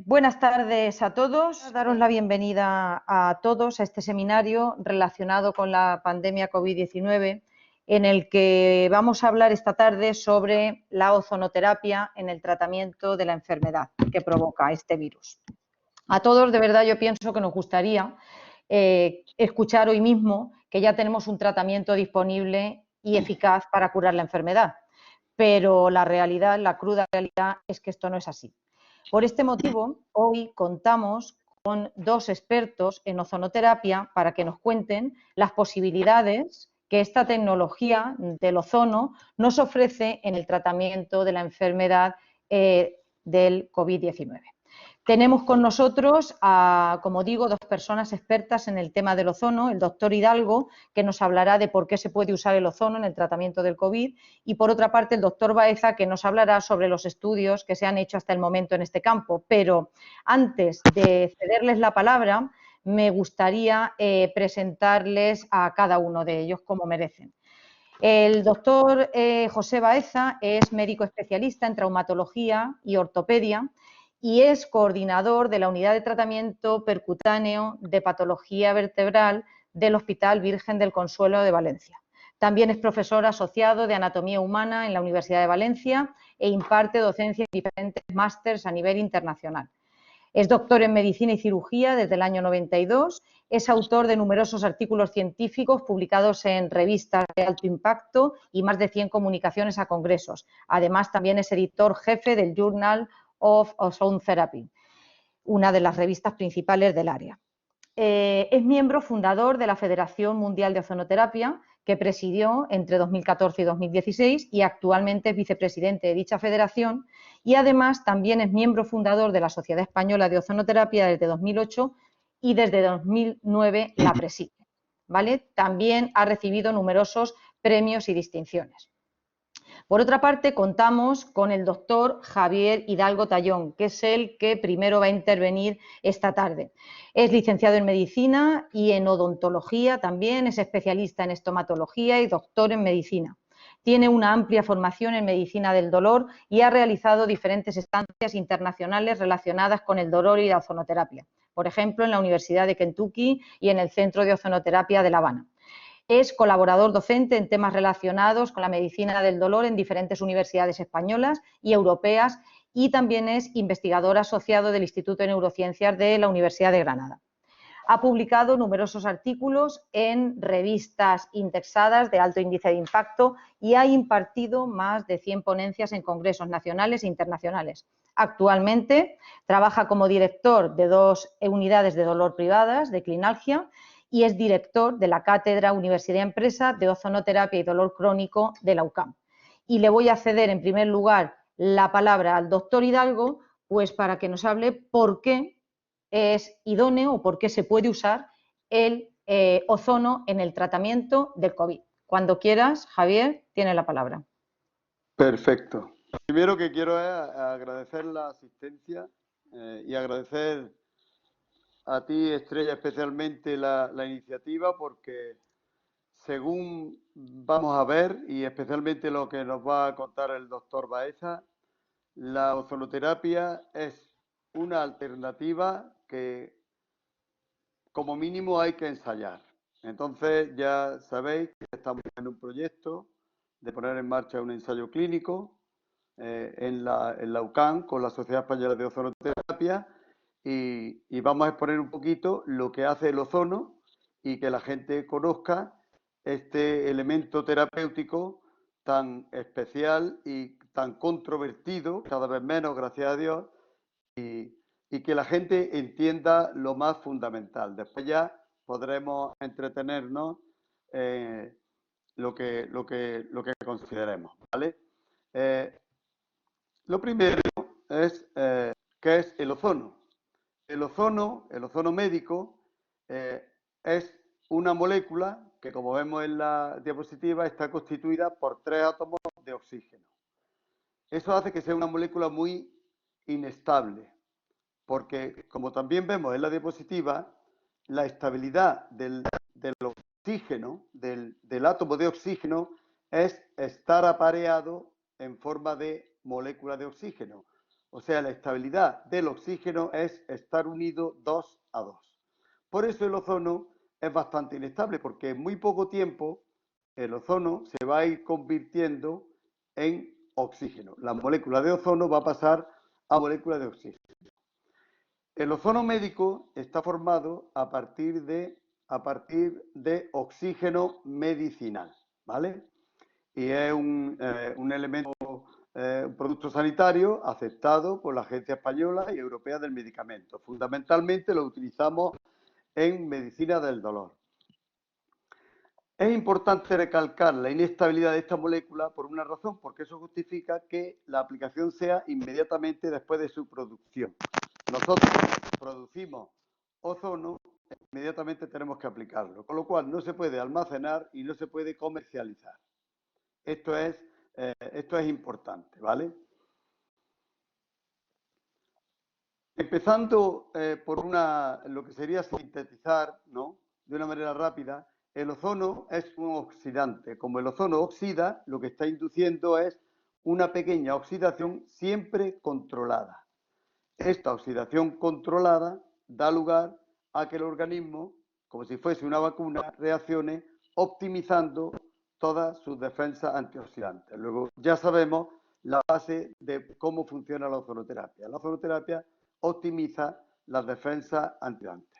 Buenas tardes a todos. Daros la bienvenida a todos a este seminario relacionado con la pandemia COVID-19, en el que vamos a hablar esta tarde sobre la ozonoterapia en el tratamiento de la enfermedad que provoca este virus. A todos, de verdad, yo pienso que nos gustaría escuchar hoy mismo que ya tenemos un tratamiento disponible y eficaz para curar la enfermedad, pero la realidad, la cruda realidad, es que esto no es así. Por este motivo, hoy contamos con dos expertos en ozonoterapia para que nos cuenten las posibilidades que esta tecnología del ozono nos ofrece en el tratamiento de la enfermedad del COVID-19. Tenemos con nosotros, como digo, dos personas expertas en el tema del ozono, el doctor Hidalgo, que nos hablará de por qué se puede usar el ozono en el tratamiento del COVID, y por otra parte el doctor Baeza, que nos hablará sobre los estudios que se han hecho hasta el momento en este campo. Pero antes de cederles la palabra, me gustaría presentarles a cada uno de ellos como merecen. El doctor José Baeza es médico especialista en traumatología y ortopedia y es coordinador de la Unidad de Tratamiento Percutáneo de Patología Vertebral del Hospital Virgen del Consuelo de Valencia. También es profesor asociado de Anatomía Humana en la Universidad de Valencia e imparte docencia en diferentes másters a nivel internacional. Es doctor en Medicina y Cirugía desde el año 92, es autor de numerosos artículos científicos publicados en revistas de alto impacto y más de 100 comunicaciones a congresos. Además, también es editor jefe del Journal of Ozone Therapy, una de las revistas principales del área. Es miembro fundador de la Federación Mundial de Ozonoterapia, que presidió entre 2014 y 2016 y actualmente es vicepresidente de dicha federación, y además también es miembro fundador de la Sociedad Española de Ozonoterapia desde 2008 y desde 2009 la preside, ¿vale? También ha recibido numerosos premios y distinciones. Por otra parte, contamos con el doctor Javier Hidalgo Tallón, que es el que primero va a intervenir esta tarde. Es licenciado en Medicina y en Odontología también, es especialista en estomatología y doctor en Medicina. Tiene una amplia formación en Medicina del Dolor y ha realizado diferentes estancias internacionales relacionadas con el dolor y la ozonoterapia, por ejemplo, en la Universidad de Kentucky y en el Centro de Ozonoterapia de La Habana. Es colaborador docente en temas relacionados con la medicina del dolor en diferentes universidades españolas y europeas y también es investigador asociado del Instituto de Neurociencias de la Universidad de Granada. Ha publicado numerosos artículos en revistas indexadas de alto índice de impacto y ha impartido más de 100 ponencias en congresos nacionales e internacionales. Actualmente trabaja como director de 2 unidades de dolor privadas de Clinalgia y es director de la Cátedra Universidad Empresa de Ozonoterapia y Dolor Crónico de la UCAM. Y le voy a ceder en primer lugar la palabra al doctor Hidalgo, pues para que nos hable por qué es idóneo o por qué se puede usar el ozono en el tratamiento del COVID. Cuando quieras, Javier, tienes la palabra. Perfecto. Lo primero que quiero es agradecer la asistencia y agradecer a ti, Estrella, especialmente la iniciativa, porque según vamos a ver, y especialmente lo que nos va a contar el doctor Baeza, la ozonoterapia es una alternativa que como mínimo hay que ensayar. Entonces ya sabéis que estamos en un proyecto de poner en marcha un ensayo clínico en la UCAM con la Sociedad Española de Ozonoterapia y vamos a exponer un poquito lo que hace el ozono y que la gente conozca este elemento terapéutico tan especial y tan controvertido, cada vez menos, gracias a Dios, y que la gente entienda lo más fundamental. Después ya podremos entretenernos lo que consideremos, ¿vale? Lo primero es ¿qué es el ozono? El ozono médico, es una molécula que, como vemos en la diapositiva, está constituida por 3 átomos de oxígeno. Eso hace que sea una molécula muy inestable, porque, como también vemos en la diapositiva, la estabilidad del oxígeno, del átomo de oxígeno, es estar apareado en forma de molécula de oxígeno. O sea, la estabilidad del oxígeno es estar unido 2 a 2. Por eso el ozono es bastante inestable, porque en muy poco tiempo el ozono se va a ir convirtiendo en oxígeno. La molécula de ozono va a pasar a molécula de oxígeno. El ozono médico está formado a partir de oxígeno medicinal, ¿vale? Y es un elemento, un producto sanitario aceptado por la Agencia Española y Europea del Medicamento. Fundamentalmente lo utilizamos en medicina del dolor. Es importante recalcar la inestabilidad de esta molécula por una razón, porque eso justifica que la aplicación sea inmediatamente después de su producción. Nosotros producimos ozono, inmediatamente tenemos que aplicarlo, con lo cual no se puede almacenar y no se puede comercializar. Esto es importante, ¿vale? Empezando por lo que sería sintetizar, ¿no?, de una manera rápida, el ozono es un oxidante. Como el ozono oxida, lo que está induciendo es una pequeña oxidación siempre controlada. Esta oxidación controlada da lugar a que el organismo, como si fuese una vacuna, reaccione optimizando todas sus defensas antioxidantes. Luego ya sabemos la base de cómo funciona la ozonoterapia. La ozonoterapia optimiza las defensas antioxidantes.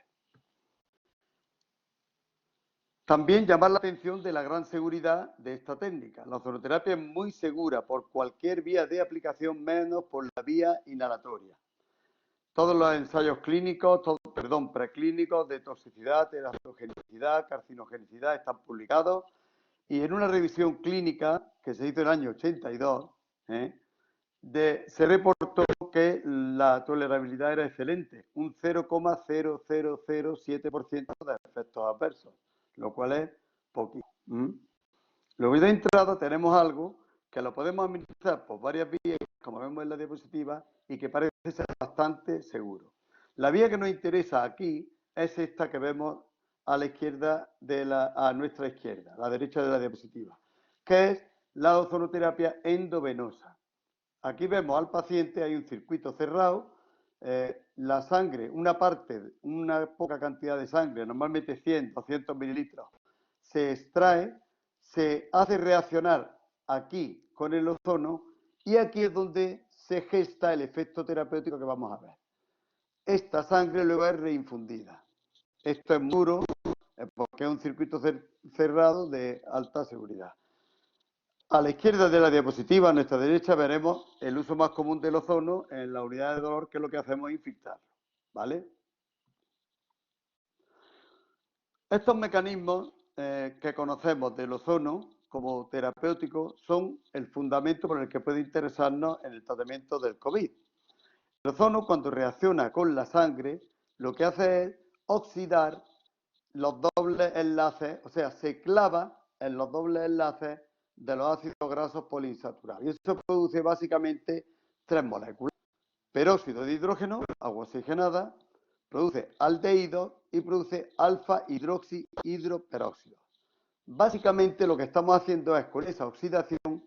También llamar la atención de la gran seguridad de esta técnica. La ozonoterapia es muy segura por cualquier vía de aplicación, menos por la vía inhalatoria. Todos los ensayos clínicos, preclínicos de toxicidad, teratogenicidad, carcinogenicidad están publicados, y en una revisión clínica que se hizo en el año 82, se reportó que la tolerabilidad era excelente, un 0,0007% de efectos adversos, lo cual es poquito. Luego de entrada tenemos algo que lo podemos administrar por varias vías, como vemos en la diapositiva, y que parece ser bastante seguro. La vía que nos interesa aquí es esta que vemos a la izquierda a nuestra izquierda, a la derecha de la diapositiva, que es la ozonoterapia endovenosa. Aquí vemos al paciente, hay un circuito cerrado, la sangre, una poca cantidad de sangre, normalmente 100, 200 mililitros, se extrae, se hace reaccionar aquí con el ozono, y aquí es donde se gesta el efecto terapéutico que vamos a ver. Esta sangre luego es reinfundida. Esto es muy duro porque es un circuito cerrado de alta seguridad. A la izquierda de la diapositiva, a nuestra derecha, veremos el uso más común del ozono en la unidad de dolor, que es lo que hacemos es infiltrarlo, ¿vale? Estos mecanismos que conocemos del ozono como terapéutico son el fundamento por el que puede interesarnos en el tratamiento del COVID. El ozono, cuando reacciona con la sangre, lo que hace es oxidar los dobles enlaces, o sea, se clava en los dobles enlaces de los ácidos grasos poliinsaturados. Y eso produce básicamente tres moléculas: peróxido de hidrógeno, agua oxigenada, produce aldehídos y produce alfa-hidroxihidroperóxido. Básicamente lo que estamos haciendo es, con esa oxidación,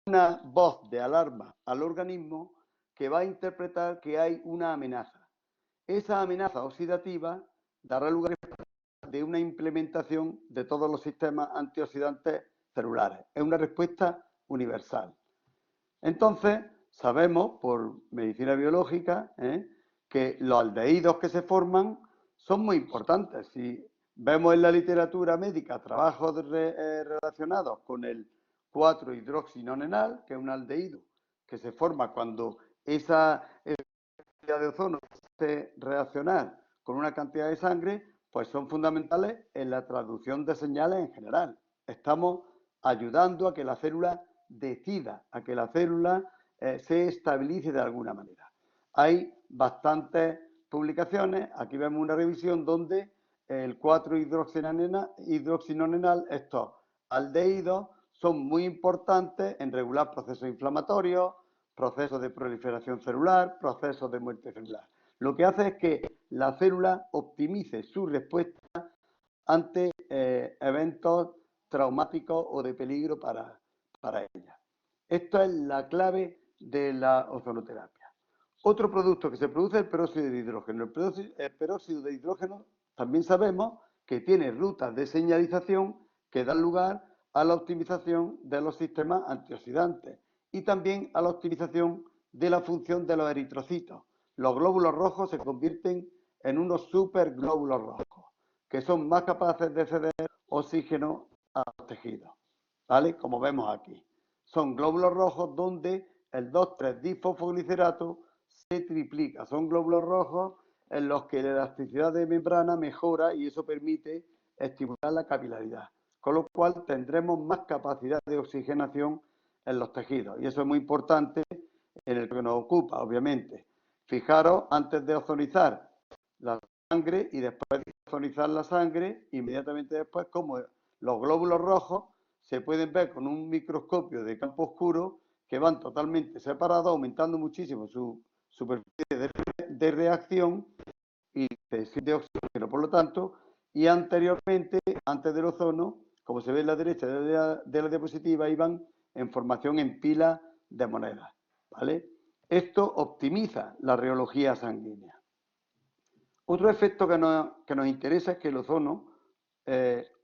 una voz de alarma al organismo que va a interpretar que hay una amenaza. Esa amenaza oxidativa dará lugar de una implementación de todos los sistemas antioxidantes celulares. Es una respuesta universal. Entonces, sabemos por medicina biológica que los aldehídos que se forman son muy importantes. Si vemos en la literatura médica trabajos relacionados con el 4-hidroxinonenal, que es un aldehído que se forma cuando esa cantidad de ozono se reaccionar con una cantidad de sangre, pues son fundamentales en la traducción de señales en general. Estamos ayudando a que la célula decida, a que la célula se estabilice de alguna manera. Hay bastantes publicaciones, aquí vemos una revisión donde el 4-hidroxinonenal, estos aldehídos, son muy importantes en regular procesos inflamatorios, procesos de proliferación celular, procesos de muerte celular. Lo que hace es que la célula optimice su respuesta ante eventos traumáticos o de peligro para ella. Esto es la clave de la ozonoterapia. Otro producto que se produce es el peróxido de hidrógeno. El peróxido de hidrógeno también sabemos que tiene rutas de señalización que dan lugar a la optimización de los sistemas antioxidantes y también a la optimización de la función de los eritrocitos. Los glóbulos rojos se convierten en unos superglóbulos rojos, que son más capaces de ceder oxígeno a los tejidos, ¿vale? Como vemos aquí. Son glóbulos rojos donde el 2,3-difosfoglicerato se triplica. Son glóbulos rojos en los que la elasticidad de membrana mejora y eso permite estimular la capilaridad, con lo cual tendremos más capacidad de oxigenación en los tejidos. Y eso es muy importante en el que nos ocupa, obviamente. Fijaros, antes de ozonizar la sangre y después de ozonizar la sangre, inmediatamente después, como los glóbulos rojos se pueden ver con un microscopio de campo oscuro que van totalmente separados, aumentando muchísimo su superficie de reacción y de oxígeno, por lo tanto, y anteriormente, antes del ozono, como se ve en la derecha de la diapositiva, iban en formación en pila de monedas, ¿vale? Esto optimiza la reología sanguínea. Otro efecto que nos interesa es que el ozono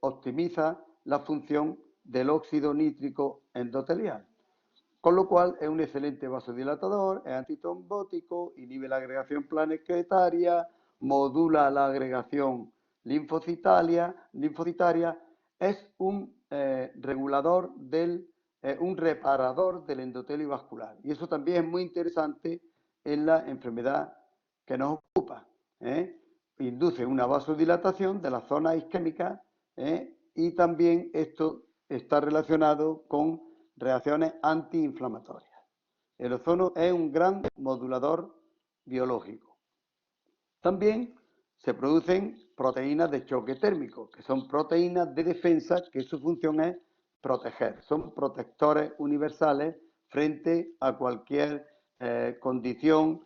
optimiza la función del óxido nítrico endotelial, con lo cual es un excelente vasodilatador, es antitrombótico, inhibe la agregación plaquetaria, modula la agregación linfocitaria, es un regulador un reparador del endotelio vascular. Y eso también es muy interesante en la enfermedad que nos ocupa. Induce una vasodilatación de las zonas isquémicas y también esto está relacionado con reacciones antiinflamatorias. El ozono es un gran modulador biológico. También se producen proteínas de choque térmico, que son proteínas de defensa que su función es proteger. Son protectores universales frente a cualquier condición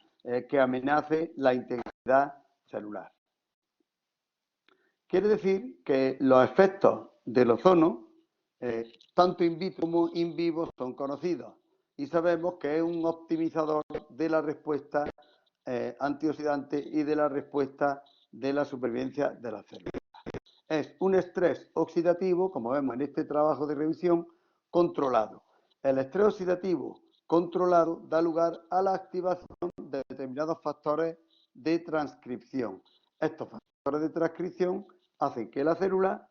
que amenace la integridad celular. Quiere decir que los efectos del ozono, tanto in vitro como in vivo, son conocidos y sabemos que es un optimizador de la respuesta antioxidante y de la respuesta de la supervivencia de las células. Es un estrés oxidativo, como vemos en este trabajo de revisión, controlado. El estrés oxidativo controlado da lugar a la activación de determinados factores de transcripción. Estos factores de transcripción hacen que la célula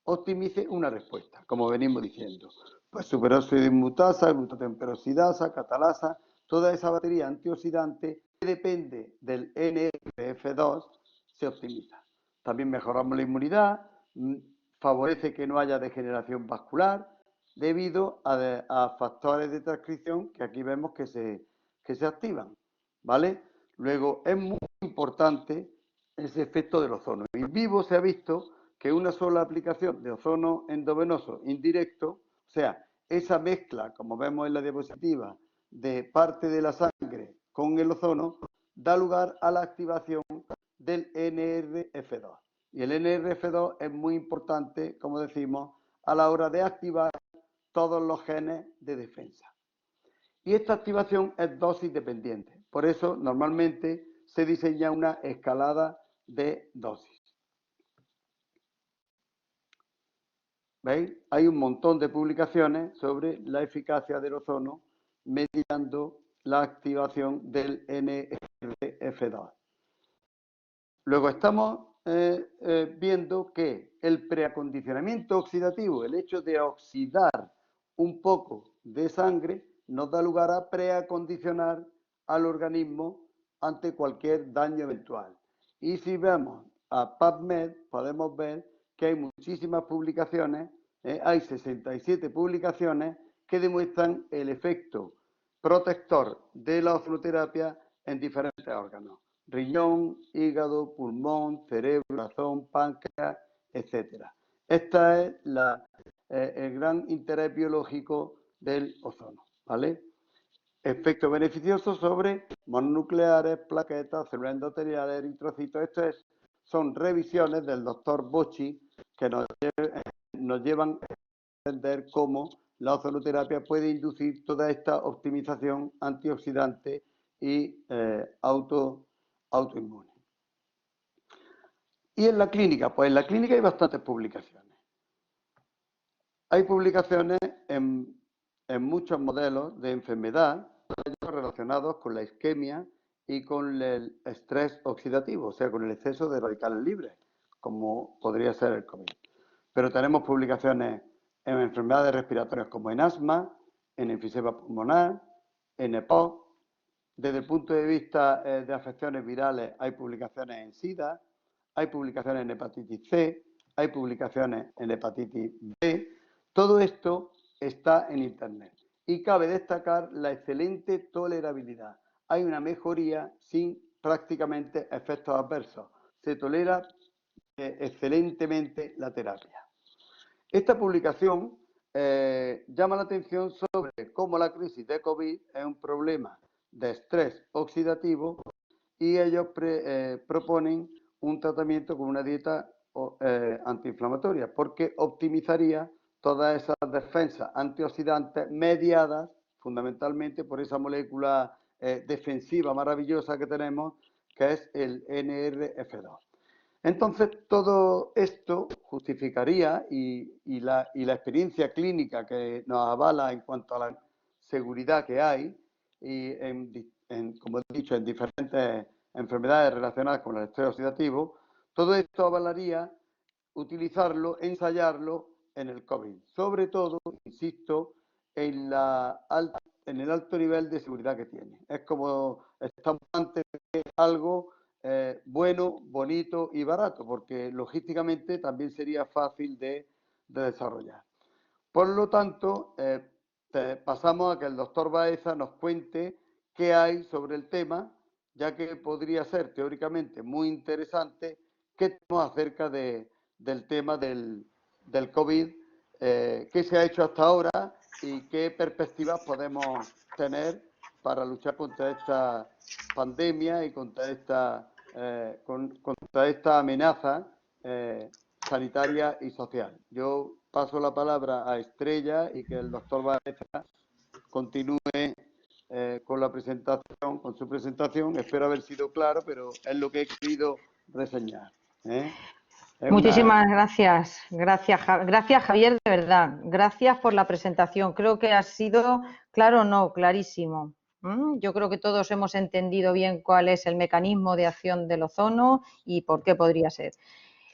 optimice una respuesta, como venimos diciendo. Pues superóxido inmutasa, glutatemperoxidasa, catalasa, toda esa batería antioxidante que depende del NRF2 se optimiza. También mejoramos la inmunidad, favorece que no haya degeneración vascular debido a factores de transcripción que aquí vemos que se activan, ¿vale? Luego es muy importante ese efecto del ozono. En vivo se ha visto que una sola aplicación de ozono endovenoso indirecto, o sea, esa mezcla, como vemos en la diapositiva, de parte de la sangre con el ozono, da lugar a la activación del NRF2. Y el NRF2 es muy importante, como decimos, a la hora de activar todos los genes de defensa. Y esta activación es dosis dependiente. Por eso, normalmente, se diseña una escalada de dosis. ¿Veis? Hay un montón de publicaciones sobre la eficacia del ozono mediando la activación del NRF2. Luego estamos viendo que el preacondicionamiento oxidativo, el hecho de oxidar un poco de sangre, nos da lugar a preacondicionar al organismo ante cualquier daño eventual. Y si vemos a PubMed, podemos ver que hay muchísimas publicaciones, hay 67 publicaciones que demuestran el efecto protector de la ozonoterapia en diferentes órganos: riñón, hígado, pulmón, cerebro, corazón, páncreas, etc. Este es el gran interés biológico del ozono, ¿vale? Efectos beneficiosos sobre mononucleares, plaquetas, células endoteliales, eritrocitos. Estas son revisiones del doctor Bocci que nos llevan a entender cómo la ozonoterapia puede inducir toda esta optimización antioxidante y autoinmune. Y en la clínica, pues en la clínica hay bastantes publicaciones. Hay publicaciones en muchos modelos de enfermedad relacionados con la isquemia y con el estrés oxidativo, o sea, con el exceso de radicales libres, como podría ser el COVID. Pero tenemos publicaciones en enfermedades respiratorias como en asma, en enfisema pulmonar, en EPOC. Desde el punto de vista de afecciones virales hay publicaciones en SIDA, hay publicaciones en hepatitis C, hay publicaciones en hepatitis B. Todo esto está en Internet. Y cabe destacar la excelente tolerabilidad. Hay una mejoría sin prácticamente efectos adversos. Se tolera excelentemente la terapia. Esta publicación llama la atención sobre cómo la crisis de COVID es un problema de estrés oxidativo y ellos proponen un tratamiento con una dieta antiinflamatoria porque optimizaría todas esas defensas antioxidantes mediadas fundamentalmente por esa molécula defensiva maravillosa que tenemos, que es el NRF2. Entonces, todo esto justificaría y la experiencia clínica que nos avala en cuanto a la seguridad que hay, y como he dicho, en diferentes enfermedades relacionadas con el estrés oxidativo, todo esto avalaría utilizarlo, ensayarlo en el COVID. Sobre todo, insisto, en el alto nivel de seguridad que tiene. Es como estamos ante algo bueno, bonito y barato, porque logísticamente también sería fácil de desarrollar. Por lo tanto, pasamos a que el doctor Baeza nos cuente qué hay sobre el tema, ya que podría ser teóricamente muy interesante qué tenemos acerca del tema del COVID, qué se ha hecho hasta ahora y qué perspectivas podemos tener para luchar contra esta pandemia y contra esta amenaza sanitaria y social. Yo paso la palabra a Estrella y que el doctor Baeza continúe con la presentación, con su presentación. Espero haber sido claro, pero es lo que he querido reseñar. Muchísimas gracias. Gracias, Javier, de verdad. Gracias por la presentación. Creo que ha sido claro, no, clarísimo. Yo creo que todos hemos entendido bien cuál es el mecanismo de acción del ozono y por qué podría ser.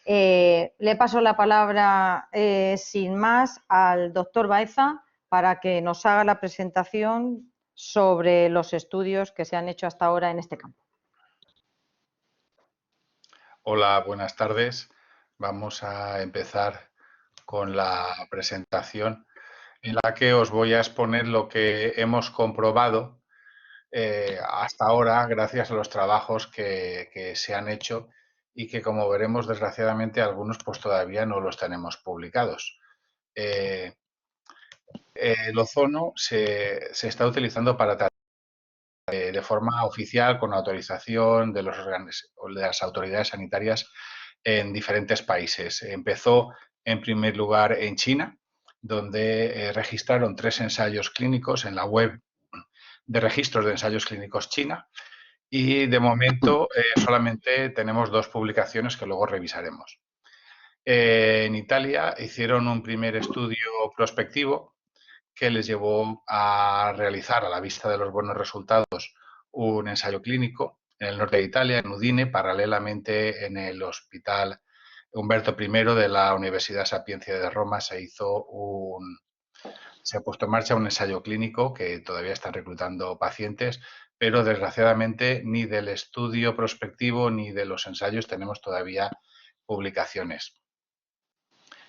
Le paso la palabra sin más al doctor Baeza para que nos haga la presentación sobre los estudios que se han hecho hasta ahora en este campo. Hola, buenas tardes. Vamos a empezar con la presentación en la que os voy a exponer lo que hemos comprobado hasta ahora gracias a los trabajos que se han hecho y que, como veremos, desgraciadamente algunos pues todavía no los tenemos publicados. El ozono se está utilizando para tratar de forma oficial con autorización de las autoridades sanitarias en diferentes países. Empezó en primer lugar en China, donde registraron 3 ensayos clínicos en la web de registros de ensayos clínicos China y de momento solamente tenemos 2 publicaciones que luego revisaremos. En Italia hicieron un primer estudio prospectivo que les llevó a realizar, a la vista de los buenos resultados, un ensayo clínico en el norte de Italia, en Udine, paralelamente en el Hospital Humberto I de la Universidad Sapienza de Roma se ha puesto en marcha un ensayo clínico que todavía están reclutando pacientes, pero desgraciadamente ni del estudio prospectivo ni de los ensayos tenemos todavía publicaciones.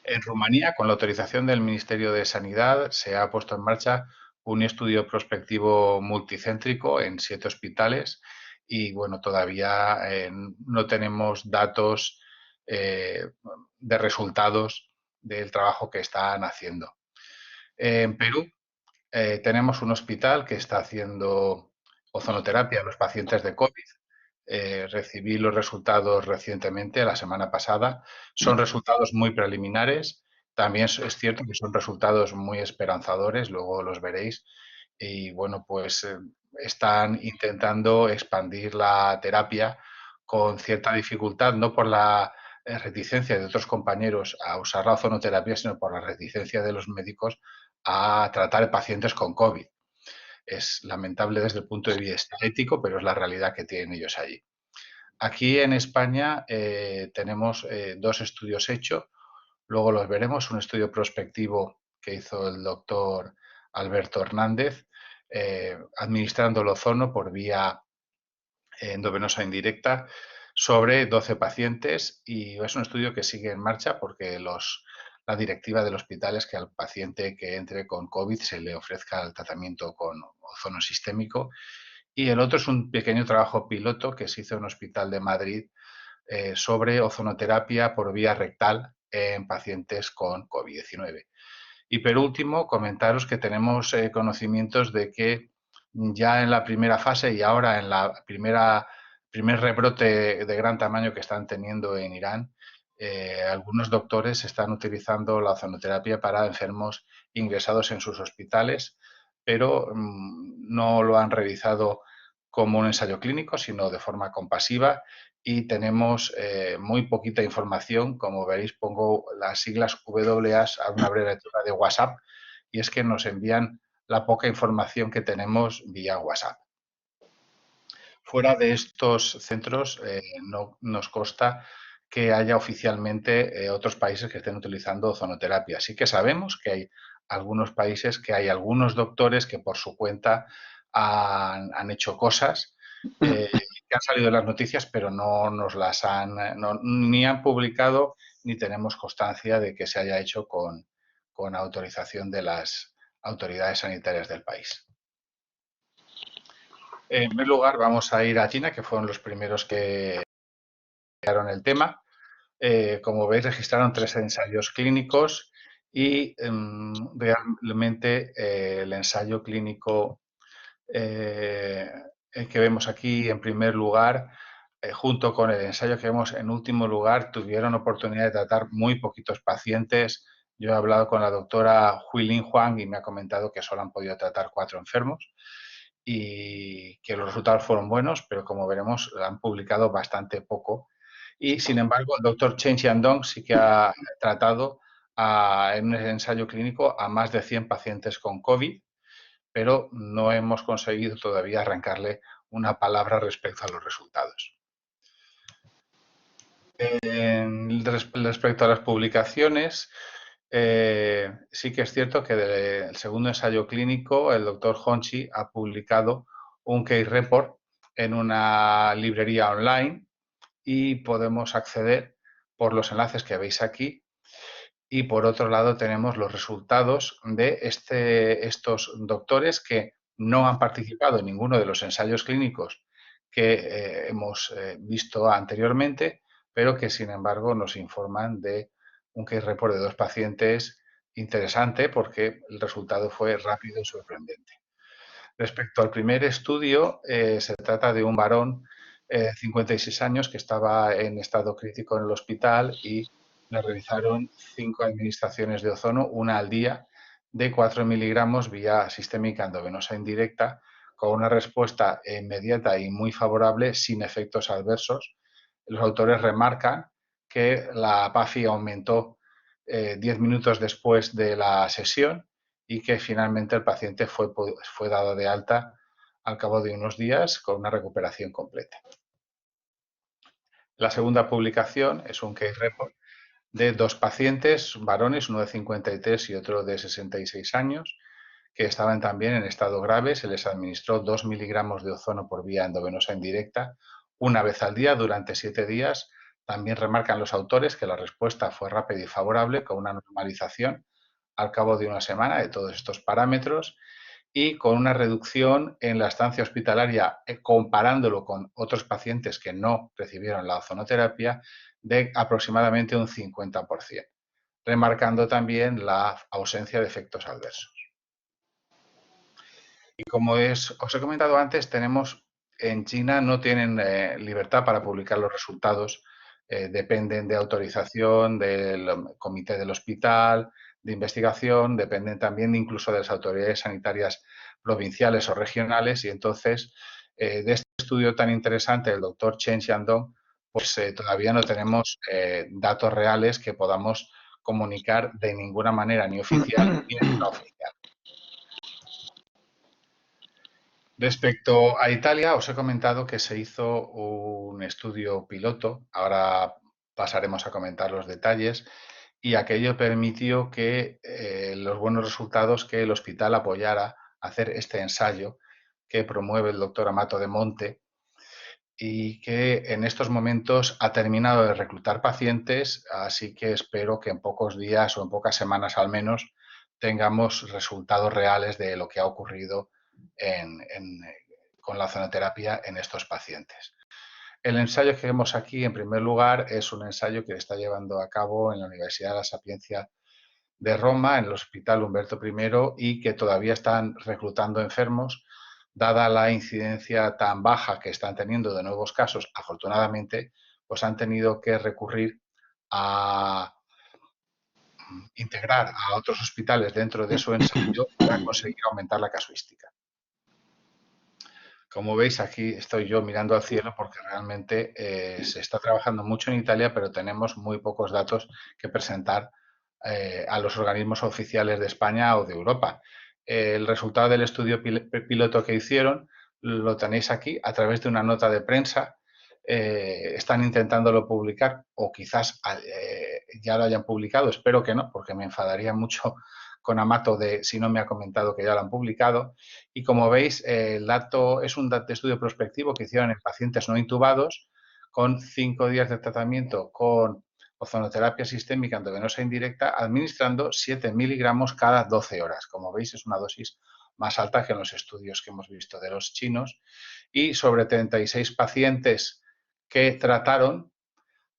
En Rumanía, con la autorización del Ministerio de Sanidad, se ha puesto en marcha un estudio prospectivo multicéntrico en 7 hospitales y, bueno, todavía no tenemos datos de resultados del trabajo que están haciendo. En Perú tenemos un hospital que está haciendo ozonoterapia a los pacientes de COVID. Recibí los resultados recientemente, la semana pasada. Son resultados muy preliminares. También es cierto que son resultados muy esperanzadores, luego los veréis, y bueno, pues están intentando expandir la terapia con cierta dificultad, no por la reticencia de otros compañeros a usar la ozonoterapia, sino por la reticencia de los médicos a tratar pacientes con COVID. Es lamentable desde el punto de vista ético, pero es la realidad que tienen ellos allí. Aquí en España tenemos dos estudios hechos, luego los veremos, un estudio prospectivo que hizo el doctor Alberto Hernández, administrando el ozono por vía endovenosa indirecta sobre 12 pacientes, y es un estudio que sigue en marcha porque la directiva del hospital es que al paciente que entre con COVID se le ofrezca el tratamiento con ozono sistémico. Y el otro es un pequeño trabajo piloto que se hizo en un hospital de Madrid sobre ozonoterapia por vía rectal en pacientes con COVID-19. Y por último, comentaros que tenemos conocimientos de que ya en la primera fase y ahora en la primer rebrote de gran tamaño que están teniendo en Irán, algunos doctores están utilizando la ozonoterapia para enfermos ingresados en sus hospitales, pero no lo han realizado como un ensayo clínico, sino de forma compasiva, y tenemos muy poquita información. Como veréis, pongo las siglas WAS a una abreviatura de WhatsApp, y es que nos envían la poca información que tenemos vía WhatsApp. Fuera de estos centros no nos consta que haya oficialmente otros países que estén utilizando ozonoterapia. Sí que sabemos que hay algunos países, que hay algunos doctores que por su cuenta han hecho cosas que han salido en las noticias, pero no nos las ni han publicado ni tenemos constancia de que se haya hecho con autorización de las autoridades sanitarias del país. En primer lugar, vamos a ir a China, que fueron los primeros que crearon el tema. Como veis, registraron 3 ensayos clínicos y realmente el ensayo clínico que vemos aquí en primer lugar, junto con el ensayo que vemos en último lugar, tuvieron oportunidad de tratar muy poquitos pacientes. Yo he hablado con la doctora Huilin Huang y me ha comentado que solo han podido tratar 4 enfermos y que los resultados fueron buenos, pero como veremos han publicado bastante poco. Y sin embargo, el doctor Chen Xiandong sí que ha tratado en un ensayo clínico a más de 100 pacientes con COVID, pero no hemos conseguido todavía arrancarle una palabra respecto a los resultados. Respecto a las publicaciones, sí que es cierto que del segundo ensayo clínico, el doctor Honchi ha publicado un case report en una librería online y podemos acceder por los enlaces que veis aquí. Y por otro lado tenemos los resultados de estos doctores que no han participado en ninguno de los ensayos clínicos que hemos visto anteriormente, pero que sin embargo nos informan de un case report de 2 pacientes interesante porque el resultado fue rápido y sorprendente. Respecto al primer estudio, se trata de un varón de 56 años que estaba en estado crítico en el hospital y le realizaron 5 administraciones de ozono, una al día, de 4 miligramos vía sistémica endovenosa indirecta, con una respuesta inmediata y muy favorable, sin efectos adversos. Los autores remarcan que la PAFI aumentó 10 minutos después de la sesión y que finalmente el paciente fue dado de alta al cabo de unos días con una recuperación completa. La segunda publicación es un case report de 2 pacientes, varones, uno de 53 y otro de 66 años, que estaban también en estado grave. Se les administró 2 miligramos de ozono por vía endovenosa indirecta una vez al día durante 7 días. También remarcan los autores que la respuesta fue rápida y favorable, con una normalización al cabo de una semana de todos estos parámetros y con una reducción en la estancia hospitalaria, comparándolo con otros pacientes que no recibieron la ozonoterapia, de aproximadamente un 50%, remarcando también la ausencia de efectos adversos. Y como os he comentado antes, en China no tienen libertad para publicar los resultados dependen de autorización del comité del hospital, de investigación, dependen también incluso de las autoridades sanitarias provinciales o regionales, y entonces de este estudio tan interesante del doctor Chen Xiandong, pues todavía no tenemos datos reales que podamos comunicar de ninguna manera, ni oficial ni extraoficial. Respecto a Italia, os he comentado que se hizo un estudio piloto, ahora pasaremos a comentar los detalles, y aquello permitió que los buenos resultados que el hospital apoyara hacer este ensayo que promueve el doctor Amato de Monte y que en estos momentos ha terminado de reclutar pacientes, así que espero que en pocos días o en pocas semanas al menos tengamos resultados reales de lo que ha ocurrido con la ozonoterapia en estos pacientes. El ensayo que vemos aquí, en primer lugar, es un ensayo que está llevando a cabo en la Universidad de la Sapienza de Roma, en el Hospital Humberto I, y que todavía están reclutando enfermos. Dada la incidencia tan baja que están teniendo de nuevos casos, afortunadamente, pues han tenido que recurrir a integrar a otros hospitales dentro de su ensayo para conseguir aumentar la casuística. Como veis, aquí estoy yo mirando al cielo porque realmente se está trabajando mucho en Italia, pero tenemos muy pocos datos que presentar a los organismos oficiales de España o de Europa. El resultado del estudio piloto que hicieron lo tenéis aquí a través de una nota de prensa. Están intentándolo publicar o quizás ya lo hayan publicado, espero que no, porque me enfadaría mucho con Amato de si no me ha comentado que ya lo han publicado. Y como veis, el dato es un estudio prospectivo que hicieron en pacientes no intubados con 5 días de tratamiento con ozonoterapia sistémica endovenosa indirecta, administrando 7 miligramos cada 12 horas. Como veis, es una dosis más alta que en los estudios que hemos visto de los chinos. Y sobre 36 pacientes que trataron,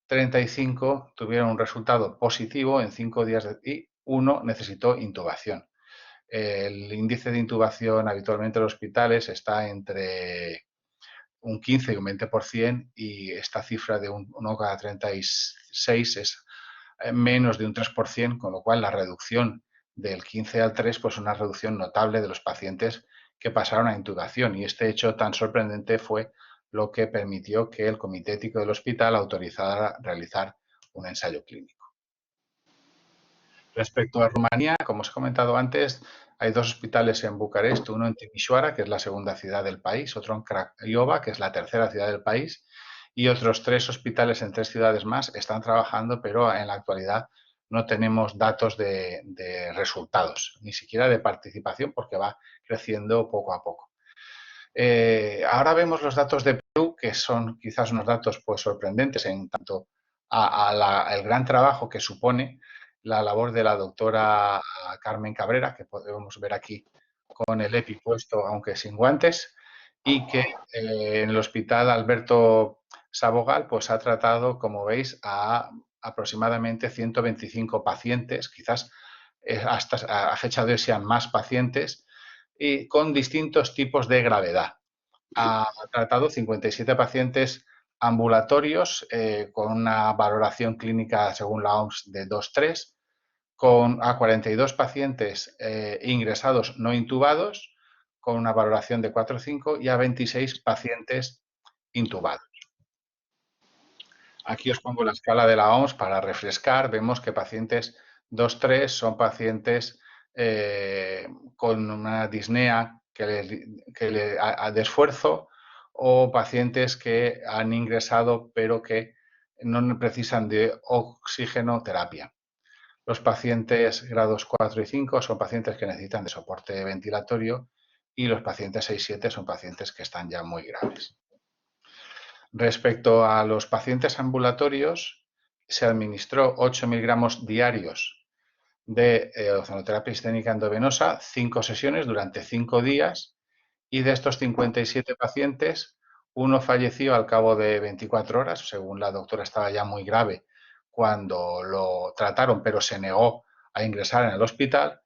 35 tuvieron un resultado positivo en 5 días y uno necesitó intubación. El índice de intubación habitualmente en los hospitales está entre un 15 y un 20%, y esta cifra de 1 cada 36 es menos de un 3%, con lo cual la reducción del 15 al 3 pues una reducción notable de los pacientes que pasaron a intubación, y este hecho tan sorprendente fue lo que permitió que el Comité Ético del Hospital autorizara realizar un ensayo clínico. Respecto a Rumanía, como os he comentado antes, hay 2 hospitales en Bucarest, uno en Timișoara, que es la segunda ciudad del país, otro en Craiova, que es la tercera ciudad del país, y otros 3 hospitales en 3 ciudades más están trabajando, pero en la actualidad no tenemos datos de resultados, ni siquiera de participación, porque va creciendo poco a poco. Ahora vemos los datos de Perú, que son quizás unos datos pues sorprendentes en tanto al gran trabajo que supone la labor de la doctora Carmen Cabrera, que podemos ver aquí con el EPI puesto, aunque sin guantes, y que en el Hospital Alberto Sabogal pues ha tratado, como veis, a aproximadamente 125 pacientes, quizás hasta a fecha de hoy sean más pacientes, y con distintos tipos de gravedad. Ha tratado 57 pacientes ambulatorios con una valoración clínica según la OMS de 2,3, a 42 pacientes ingresados no intubados con una valoración de 4,5 y a 26 pacientes intubados. Aquí os pongo la escala de la OMS para refrescar. Vemos que pacientes 2,3 son pacientes con una disnea de esfuerzo, o pacientes que han ingresado pero que no precisan de oxigenoterapia. Los pacientes grados 4 y 5 son pacientes que necesitan de soporte ventilatorio, y los pacientes 6 y 7 son pacientes que están ya muy graves. Respecto a los pacientes ambulatorios, se administró 8 miligramos diarios de ozonoterapia sistémica endovenosa, 5 sesiones durante 5 días, y de estos 57 pacientes, uno falleció al cabo de 24 horas, según la doctora estaba ya muy grave cuando lo trataron, pero se negó a ingresar en el hospital,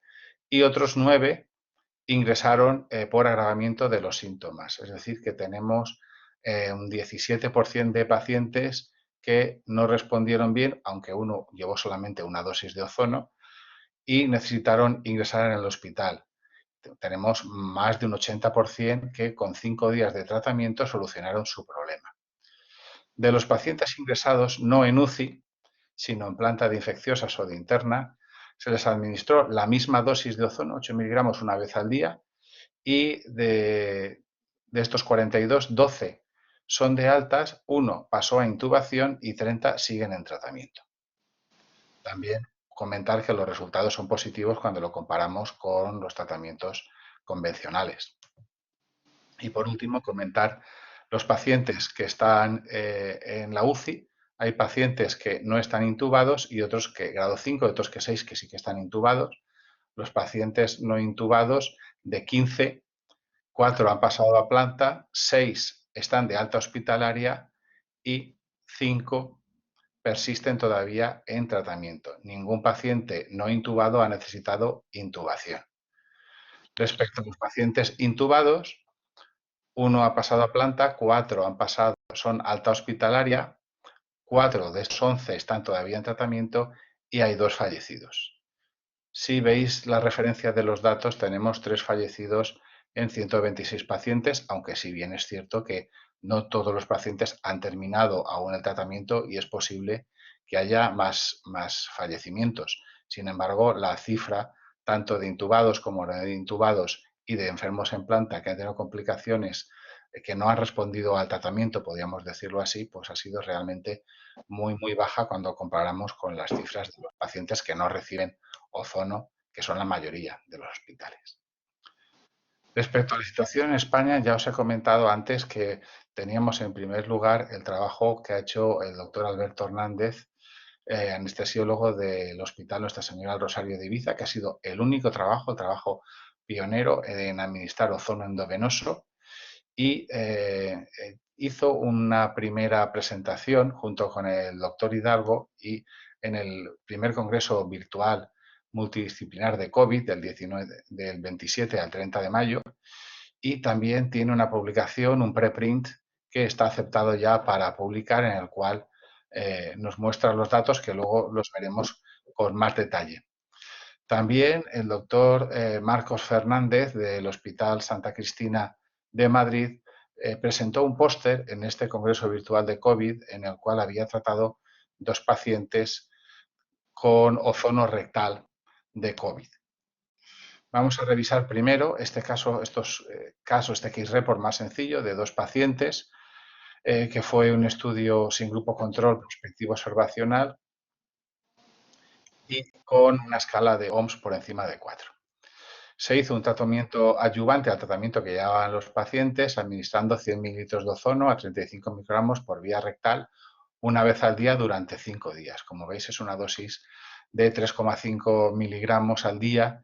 y otros 9 ingresaron por agravamiento de los síntomas. Es decir, que tenemos un 17% de pacientes que no respondieron bien, aunque uno llevó solamente una dosis de ozono, y necesitaron ingresar en el hospital. Tenemos más de un 80% que con 5 días de tratamiento solucionaron su problema. De los pacientes ingresados, no en UCI, sino en planta de infecciosas o de interna, se les administró la misma dosis de ozono, 8 miligramos una vez al día, y de estos 42, 12 son de altas, 1 pasó a intubación y 30 siguen en tratamiento. También comentar que los resultados son positivos cuando lo comparamos con los tratamientos convencionales. Y por último, comentar los pacientes que están en la UCI. Hay pacientes que no están intubados y otros que grado 5, otros que 6 que sí que están intubados. Los pacientes no intubados, de 15, 4 han pasado a planta, 6 están de alta hospitalaria y 5 persisten todavía en tratamiento. Ningún paciente no intubado ha necesitado intubación. Respecto a los pacientes intubados, 1 ha pasado a planta, 4 han pasado, son alta hospitalaria, 4 de esos 11 están todavía en tratamiento y hay 2 fallecidos. Si veis la referencia de los datos, tenemos 3 fallecidos en 126 pacientes, aunque si bien es cierto que no todos los pacientes han terminado aún el tratamiento y es posible que haya más fallecimientos. Sin embargo, la cifra tanto de intubados como de intubados y de enfermos en planta que han tenido complicaciones que no han respondido al tratamiento, podríamos decirlo así, pues ha sido realmente muy baja cuando comparamos con las cifras de los pacientes que no reciben ozono, que son la mayoría de los hospitales. Respecto a la situación en España, ya os he comentado antes que teníamos en primer lugar el trabajo que ha hecho el doctor Alberto Hernández, anestesiólogo del Hospital Nuestra Señora del Rosario de Ibiza, que ha sido el único trabajo pionero en administrar ozono endovenoso, y hizo una primera presentación junto con el doctor Hidalgo y en el primer congreso virtual multidisciplinar de COVID del 27 al 30 de mayo, y también tiene una publicación, un preprint que está aceptado ya para publicar, en el cual nos muestra los datos que luego los veremos con más detalle. También el doctor Marcos Fernández del Hospital Santa Cristina de Madrid presentó un póster en este congreso virtual de COVID en el cual había tratado 2 pacientes con ozono rectal de COVID. Vamos a revisar primero este case report más sencillo de 2 pacientes, que fue un estudio sin grupo control prospectivo observacional y con una escala de OMS por encima de 4. Se hizo un tratamiento adyuvante al tratamiento que llevaban los pacientes, administrando 100 mililitros de ozono a 35 microgramos por vía rectal una vez al día durante 5 días. Como veis, es una dosis de 3,5 miligramos al día,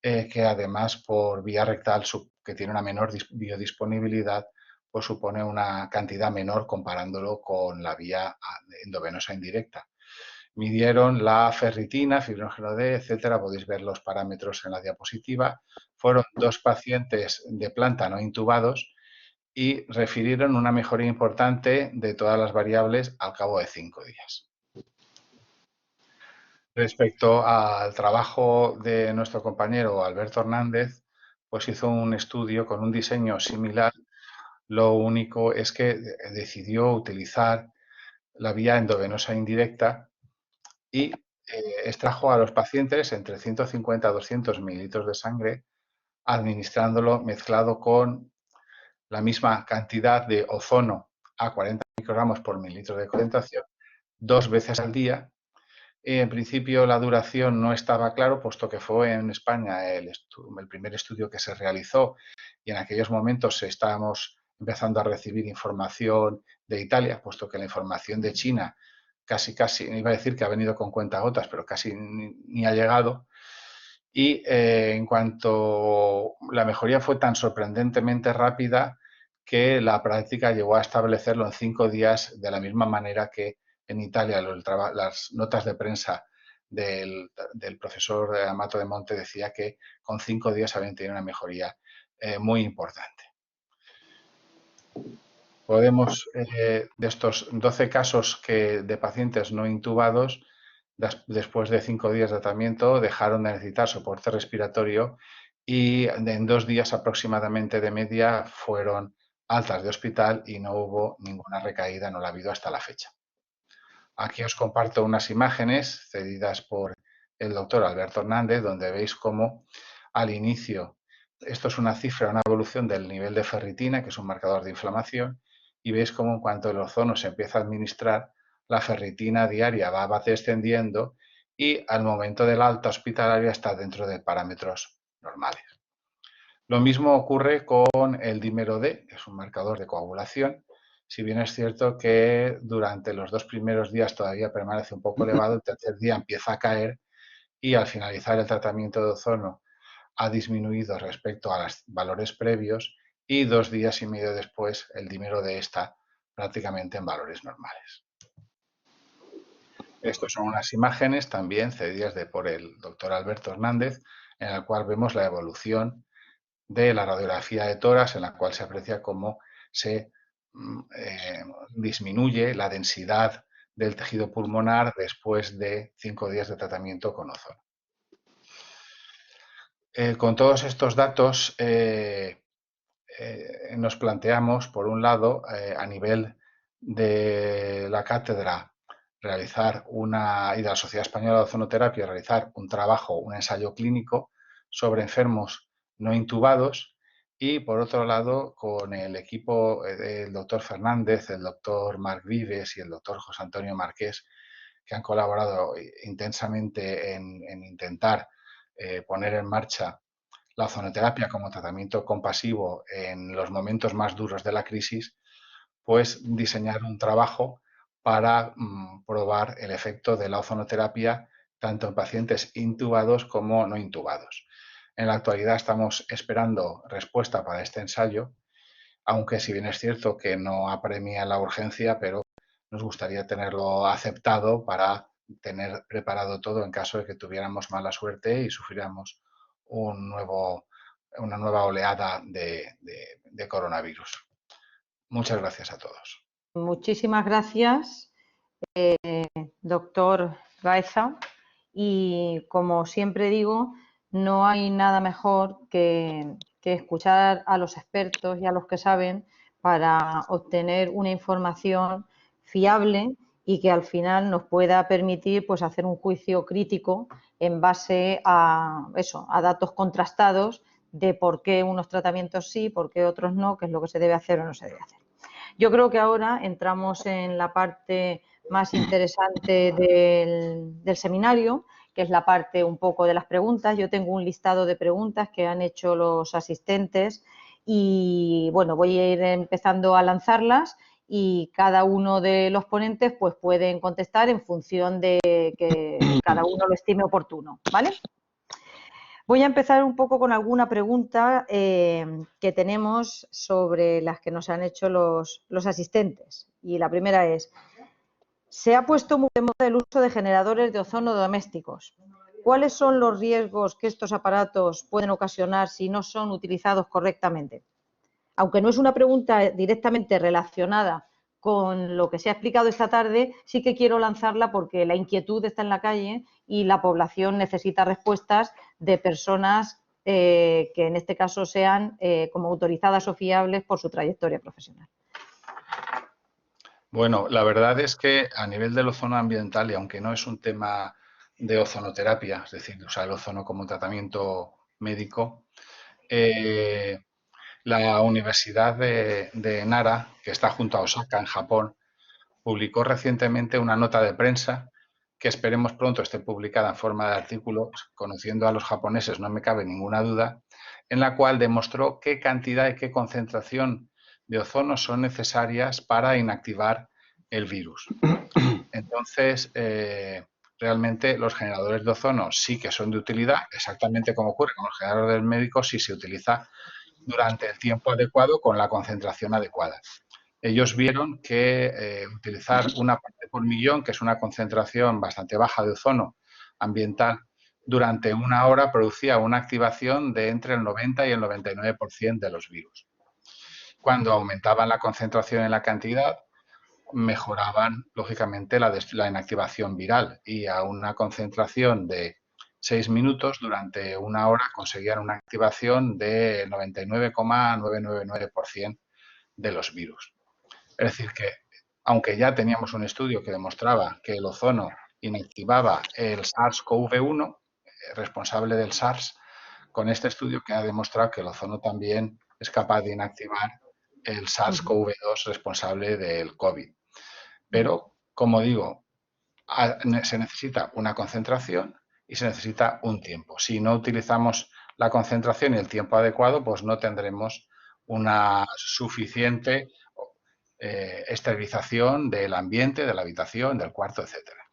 que además por vía rectal, que tiene una menor biodisponibilidad, pues supone una cantidad menor comparándolo con la vía endovenosa indirecta. Midieron la ferritina, fibrinógeno D, etcétera. Podéis ver los parámetros en la diapositiva. Fueron 2 pacientes de planta no intubados y refirieron una mejoría importante de todas las variables al cabo de 5 días. Respecto al trabajo de nuestro compañero Alberto Hernández, pues hizo un estudio con un diseño similar. Lo único es que decidió utilizar la vía endovenosa indirecta y extrajo a los pacientes entre 150 a 200 mililitros de sangre, administrándolo mezclado con la misma cantidad de ozono a 40 microgramos por mililitro de concentración 2 veces al día. En principio la duración no estaba claro, puesto que fue en España el primer estudio que se realizó y en aquellos momentos estábamos empezando a recibir información de Italia, puesto que la información de China casi, iba a decir que ha venido con cuentagotas, pero casi ni ha llegado. Y en cuanto la mejoría fue tan sorprendentemente rápida que la práctica llegó a establecerlo en 5 días, de la misma manera que en Italia las notas de prensa del profesor Amato de Monte decía que con 5 días habían tenido una mejoría muy importante. Podemos, de estos 12 casos de pacientes no intubados, después de 5 días de tratamiento, dejaron de necesitar soporte respiratorio y en 2 días aproximadamente de media fueron altas de hospital y no hubo ninguna recaída, no la ha habido hasta la fecha. Aquí os comparto unas imágenes cedidas por el doctor Alberto Hernández, donde veis cómo al inicio, esto es una cifra, una evolución del nivel de ferritina, que es un marcador de inflamación, y veis cómo en cuanto el ozono se empieza a administrar, la ferritina diaria va descendiendo y al momento del alta hospitalaria está dentro de parámetros normales. Lo mismo ocurre con el dímero D, que es un marcador de coagulación. Si bien es cierto que durante los 2 primeros días todavía permanece un poco elevado, el tercer día empieza a caer y al finalizar el tratamiento de ozono ha disminuido respecto a los valores previos y 2 días y medio después el dímero D está prácticamente en valores normales. Estas son unas imágenes también cedidas por el doctor Alberto Hernández, en el cual vemos la evolución de la radiografía de tórax, en la cual se aprecia cómo se disminuye la densidad del tejido pulmonar después de 5 días de tratamiento con ozono. Con todos estos datos nos planteamos, por un lado, a nivel de la cátedra realizar y de la Sociedad Española de Ozonoterapia realizar un trabajo, un ensayo clínico sobre enfermos no intubados y, por otro lado, con el equipo del doctor Fernández, el doctor Marc Vives y el doctor José Antonio Marqués, que han colaborado intensamente en intentar poner en marcha la ozonoterapia como tratamiento compasivo en los momentos más duros de la crisis, pues diseñar un trabajo para probar el efecto de la ozonoterapia tanto en pacientes intubados como no intubados. En la actualidad estamos esperando respuesta para este ensayo, aunque si bien es cierto que no apremia la urgencia, pero nos gustaría tenerlo aceptado para tener preparado todo en caso de que tuviéramos mala suerte y sufriéramos una nueva oleada de coronavirus. Muchas gracias a todos. Muchísimas gracias, doctor Baeza. Y como siempre digo, no hay nada mejor que escuchar a los expertos y a los que saben para obtener una información fiable y que al final nos pueda permitir pues hacer un juicio crítico en base a eso, a datos contrastados de por qué unos tratamientos sí, por qué otros no, qué es lo que se debe hacer o no se debe hacer. Yo creo que ahora entramos en la parte más interesante del seminario, que es la parte un poco de las preguntas. Yo tengo un listado de preguntas que han hecho los asistentes y, bueno, voy a ir empezando a lanzarlas y cada uno de los ponentes pues pueden contestar en función de que cada uno lo estime oportuno, ¿vale? Voy a empezar un poco con alguna pregunta que tenemos sobre las que nos han hecho los asistentes. Y la primera es, se ha puesto muy de moda el uso de generadores de ozono domésticos. ¿Cuáles son los riesgos que estos aparatos pueden ocasionar si no son utilizados correctamente? Aunque no es una pregunta directamente relacionada con lo que se ha explicado esta tarde, sí que quiero lanzarla porque la inquietud está en la calle y la población necesita respuestas de personas que en este caso sean como autorizadas o fiables por su trayectoria profesional. Bueno, la verdad es que a nivel del ozono ambiental, y aunque no es un tema de ozonoterapia, es decir, usar el ozono como tratamiento médico, la Universidad de Nara, que está junto a Osaka, en Japón, publicó recientemente una nota de prensa que esperemos pronto esté publicada en forma de artículo. Conociendo a los japoneses no me cabe ninguna duda, en la cual demostró qué cantidad y qué concentración de ozono son necesarias para inactivar el virus. Entonces, realmente los generadores de ozono sí que son de utilidad, exactamente como ocurre con los generadores médicos si se utiliza durante el tiempo adecuado con la concentración adecuada. Ellos vieron que utilizar una parte por millón, que es una concentración bastante baja de ozono ambiental, durante 1 hora producía una activación de entre el 90 y el 99% de los virus. cuando aumentaban la concentración en la cantidad, mejoraban, lógicamente, la inactivación viral, y a una concentración de 6 minutos durante una hora conseguían una activación de 99,999% de los virus. Es decir, que aunque ya teníamos un estudio que demostraba que el ozono inactivaba el SARS-CoV-1, responsable del SARS, con este estudio queda demostrado que el ozono también es capaz de inactivar el SARS-CoV-2 responsable del COVID. Pero, como digo, se necesita una concentración y se necesita un tiempo. Si no utilizamos la concentración y el tiempo adecuado, pues no tendremos una suficiente esterilización del ambiente, de la habitación, del cuarto, etcétera.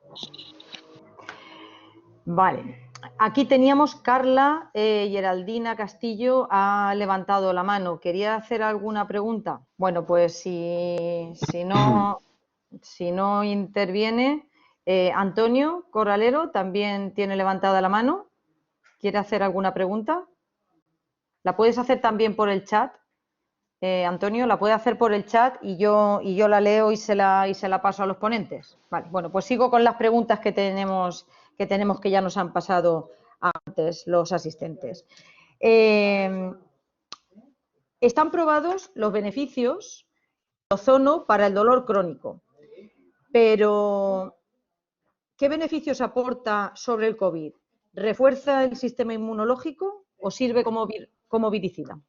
Vale. Aquí teníamos Carla Geraldina Castillo ha levantado la mano. ¿Quería hacer alguna pregunta? Bueno, pues si no interviene, Antonio Corralero también tiene levantada la mano. ¿Quiere hacer alguna pregunta? ¿La puedes hacer también por el chat? Antonio, la puede hacer por el chat y yo la leo y se la paso a los ponentes. Vale, bueno, pues sigo con las preguntas que tenemos que ya nos han pasado antes los asistentes. Están probados los beneficios del ozono para el dolor crónico, pero ¿qué beneficios aporta sobre el COVID? ¿Refuerza el sistema inmunológico o sirve como viricida?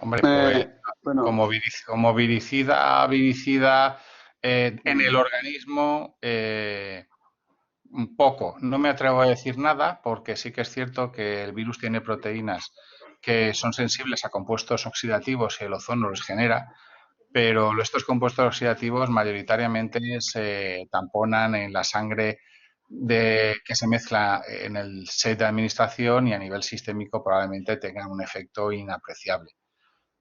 Hombre, pues, bueno, como viricida en el organismo, un poco. No me atrevo a decir nada porque sí que es cierto que el virus tiene proteínas que son sensibles a compuestos oxidativos y el ozono los genera, pero estos compuestos oxidativos mayoritariamente se tamponan en la sangre que se mezcla en el set de administración, y a nivel sistémico probablemente tengan un efecto inapreciable.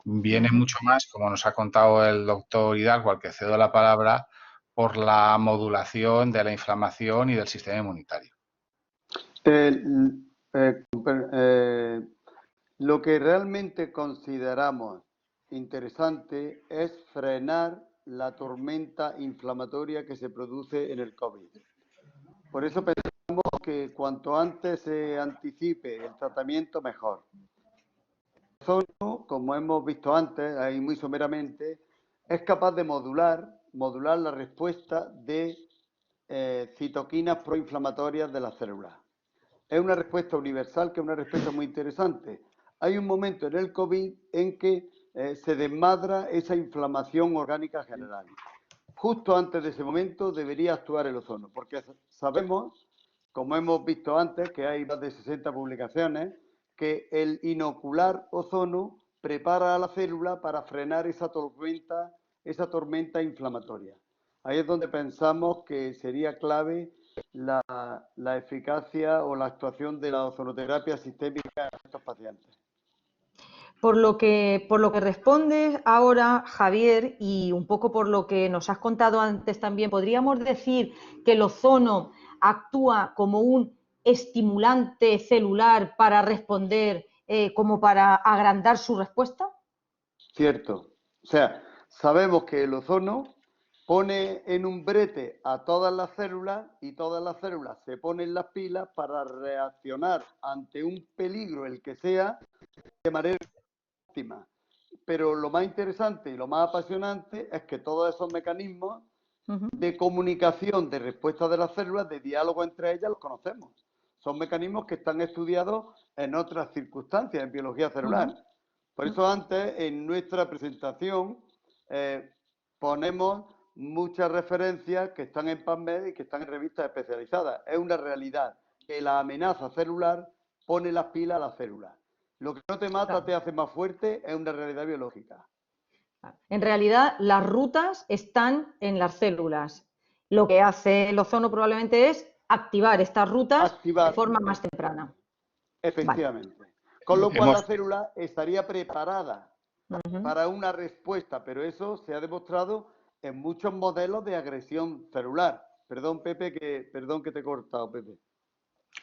Viene mucho más, como nos ha contado el doctor Hidalgo, al que cedo la palabra, por la modulación de la inflamación y del sistema inmunitario. Lo que realmente consideramos interesante es frenar la tormenta inflamatoria que se produce en el COVID. Por eso pensamos que cuanto antes se anticipe el tratamiento, mejor. El ozono, como hemos visto antes, ahí muy someramente, es capaz de modular la respuesta de citoquinas proinflamatorias de las células. Es una respuesta universal, que es una respuesta muy interesante. Hay un momento en el COVID en que se desmadra esa inflamación orgánica general. Justo antes de ese momento debería actuar el ozono, porque sabemos, como hemos visto antes, que hay más de 60 publicaciones, que el inocular ozono prepara a la célula para frenar esa tormenta inflamatoria. Ahí es donde pensamos que sería clave la eficacia o la actuación de la ozonoterapia sistémica en estos pacientes. Por lo que respondes ahora, Javier, y un poco por lo que nos has contado antes también, ¿podríamos decir que el ozono actúa como un estimulante celular para responder, como para agrandar su respuesta? Cierto. O sea, sabemos que el ozono pone en un brete a todas las células y todas las células se ponen las pilas para reaccionar ante un peligro, el que sea, de manera óptima. Pero lo más interesante y lo más apasionante es que todos esos mecanismos de comunicación, de respuesta de las células, de diálogo entre ellas, los conocemos. Son mecanismos que están estudiados en otras circunstancias, en biología celular. Por eso antes, en nuestra presentación, ponemos muchas referencias que están en PubMed y que están en revistas especializadas. Es una realidad que la amenaza celular pone las pilas a las células. Lo que no te mata te hace más fuerte, es una realidad biológica. En realidad, las rutas están en las células. Lo que hace el ozono probablemente es activar estas rutas de forma más temprana. Efectivamente. Vale. Con lo cual la célula estaría preparada para una respuesta, pero eso se ha demostrado en muchos modelos de agresión celular. Perdón, Pepe, perdón que te he cortado, Pepe.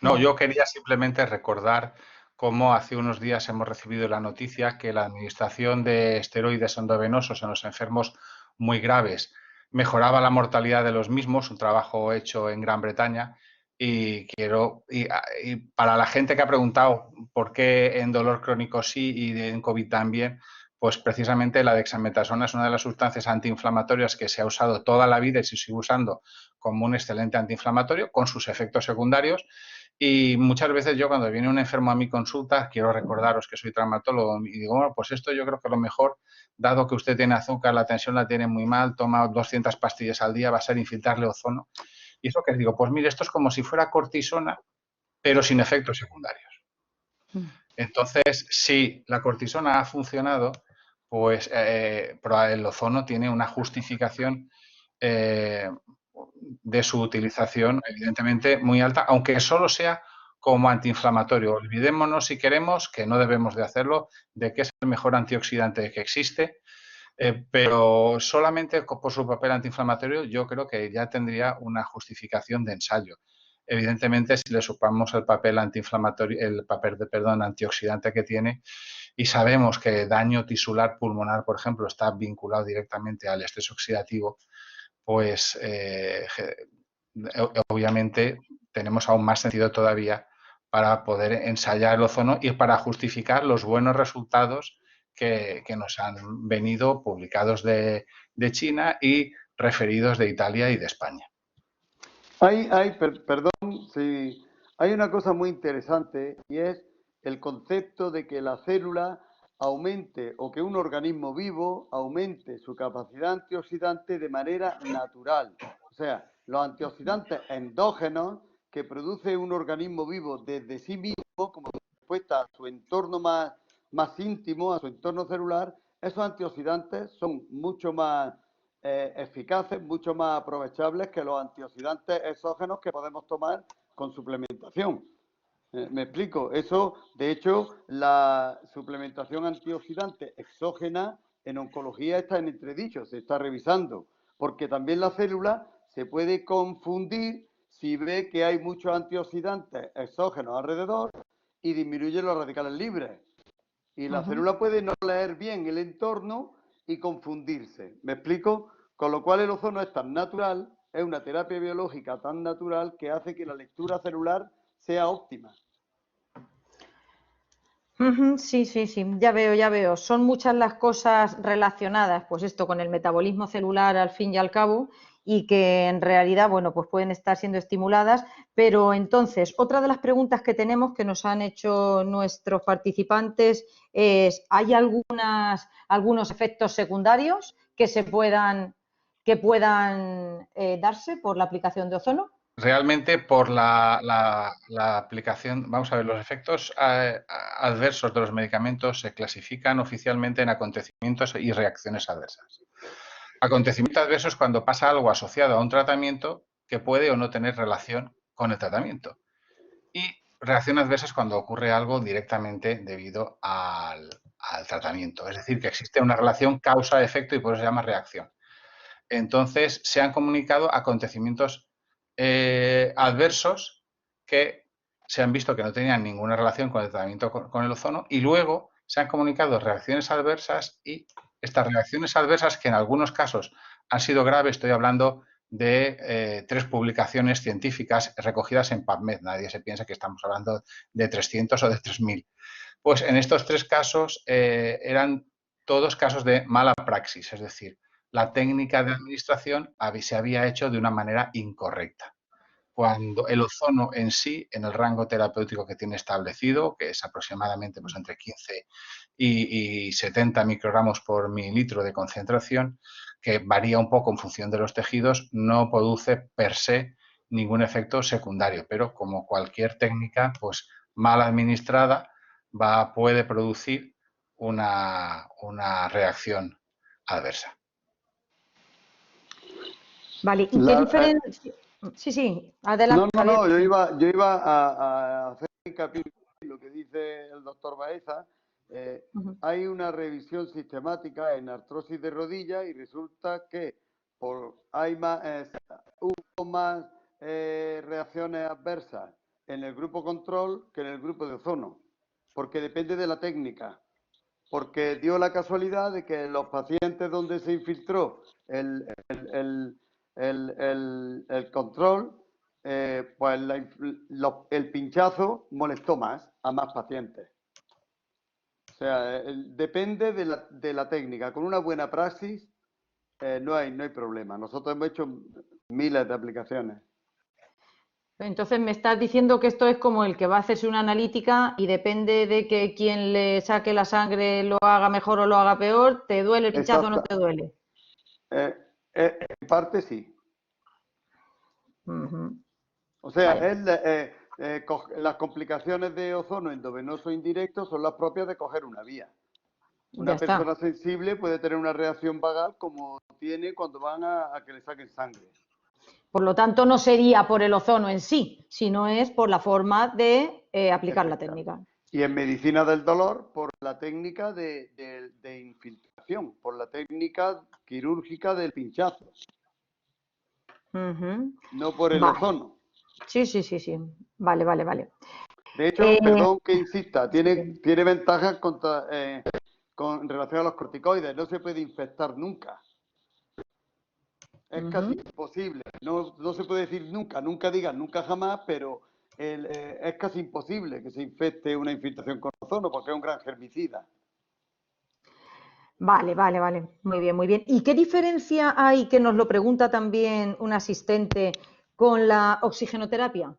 No, yo quería simplemente recordar como hace unos días hemos recibido la noticia que la administración de esteroides endovenosos en los enfermos muy graves mejoraba la mortalidad de los mismos, un trabajo hecho en Gran Bretaña. Y para la gente que ha preguntado por qué en dolor crónico sí y en COVID también, pues precisamente la dexametasona es una de las sustancias antiinflamatorias que se ha usado toda la vida y se sigue usando como un excelente antiinflamatorio con sus efectos secundarios. Y muchas veces yo cuando viene un enfermo a mi consulta, quiero recordaros que soy traumatólogo y digo, bueno, pues esto yo creo que lo mejor, dado que usted tiene azúcar, la tensión la tiene muy mal, toma 200 pastillas al día, va a ser infiltrarle ozono. Y eso que digo, pues mire, esto es como si fuera cortisona, pero sin efectos secundarios. Entonces, si la cortisona ha funcionado, pues el ozono tiene una justificación de su utilización, evidentemente, muy alta, aunque solo sea como antiinflamatorio. Olvidémonos, si queremos, que no debemos de hacerlo, de que es el mejor antioxidante que existe, pero solamente por su papel antiinflamatorio yo creo que ya tendría una justificación de ensayo. Evidentemente, si le sumamos el papel antiinflamatorio, antioxidante que tiene, y sabemos que daño tisular pulmonar, por ejemplo, está vinculado directamente al estrés oxidativo, pues obviamente tenemos aún más sentido todavía para poder ensayar el ozono y para justificar los buenos resultados que nos han venido publicados de China y referidos de Italia y de España. Perdón, sí, hay una cosa muy interesante y es el concepto de que la célula aumente o que un organismo vivo aumente su capacidad antioxidante de manera natural. O sea, los antioxidantes endógenos que produce un organismo vivo desde sí mismo como respuesta a su entorno más íntimo, a su entorno celular, esos antioxidantes son mucho más eficaces, mucho más aprovechables que los antioxidantes exógenos que podemos tomar con suplementación. ¿Me explico? Eso, de hecho, la suplementación antioxidante exógena en oncología está en entredicho, se está revisando, porque también la célula se puede confundir si ve que hay muchos antioxidantes exógenos alrededor y disminuye los radicales libres. Y la célula puede no leer bien el entorno y confundirse. ¿Me explico? Con lo cual el ozono es tan natural, es una terapia biológica tan natural que hace que la lectura celular sea óptima. Sí, sí, sí, ya veo, ya veo. Son muchas las cosas relacionadas, pues esto con el metabolismo celular al fin y al cabo, y que en realidad, bueno, pues pueden estar siendo estimuladas. Pero entonces, otra de las preguntas que tenemos que nos han hecho nuestros participantes es, ¿hay algunos efectos secundarios que puedan darse por la aplicación de ozono? Realmente por la aplicación, vamos a ver, los efectos adversos de los medicamentos se clasifican oficialmente en acontecimientos y reacciones adversas. Acontecimiento adverso es cuando pasa algo asociado a un tratamiento que puede o no tener relación con el tratamiento. Y reacción adversa es cuando ocurre algo directamente debido al tratamiento. Es decir, que existe una relación causa-efecto y por eso se llama reacción. Entonces, se han comunicado acontecimientos adversos que se han visto que no tenían ninguna relación con el tratamiento con el ozono y luego se han comunicado reacciones adversas y estas reacciones adversas que en algunos casos han sido graves, estoy hablando de 3 publicaciones científicas recogidas en PubMed, nadie se piensa que estamos hablando de 300 o de 3000. Pues en estos 3 casos eran todos casos de mala praxis, es decir, la técnica de administración se había hecho de una manera incorrecta. Cuando el ozono en sí, en el rango terapéutico que tiene establecido, que es aproximadamente pues, entre 15 y 70 microgramos por mililitro de concentración, que varía un poco en función de los tejidos, no produce per se ningún efecto secundario, pero como cualquier técnica, pues mal administrada, puede producir una reacción adversa. Vale, ¿y qué diferencia? Sí, sí, adelante. No, yo iba a hacer hincapié en lo que dice el doctor Baeza. Hay una revisión sistemática en artrosis de rodilla y resulta que hubo más reacciones adversas en el grupo control que en el grupo de ozono. porque depende de la técnica. Porque dio la casualidad de que los pacientes donde se infiltró el control, pues el pinchazo molestó más a más pacientes. O sea, depende de la técnica. Con una buena praxis no hay problema. Nosotros hemos hecho miles de aplicaciones. Entonces me estás diciendo que esto es como el que va a hacerse una analítica y depende de que quien le saque la sangre lo haga mejor o lo haga peor, ¿te duele el pinchazo o no te duele? En parte sí. Ujú. O sea, Vaya. las complicaciones de ozono endovenoso indirecto son las propias de coger una vía. Ya Una está. persona sensible puede tener una reacción vagal como tiene cuando van a que le saquen sangre. Por lo tanto, no sería por el ozono en sí, sino es por la forma de aplicar la Efectivamente. técnica. Y en medicina del dolor, por la técnica de infiltración, por la técnica quirúrgica del pinchazo, Ujú. no por el Vale. ozono. Sí, sí, sí, sí. Vale, vale, vale. De hecho, Eh, perdón que insista, sí. tiene ventajas con relación a los corticoides. No se puede infectar nunca. Es casi Ujú. imposible. No se puede decir nunca, nunca digan nunca jamás, pero es casi imposible que se infecte una infiltración con ozono porque es un gran germicida. Vale, vale, vale. Muy bien, muy bien. ¿Y qué diferencia hay, que nos lo pregunta también un asistente, con la oxigenoterapia?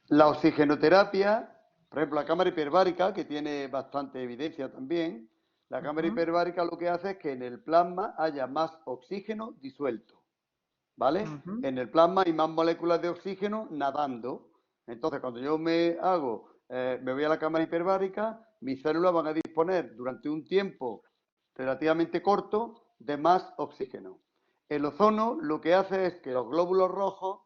La oxigenoterapia, por ejemplo, la cámara hiperbárica, que tiene bastante evidencia también, la cámara Ujú, hiperbárica lo que hace es que en el plasma haya más oxígeno disuelto, ¿vale? ujú. En el plasma hay más moléculas de oxígeno nadando. Entonces, cuando yo me voy a la cámara hiperbárica, mis células van a disponer durante un tiempo relativamente corto de más oxígeno. El ozono lo que hace es que los glóbulos rojos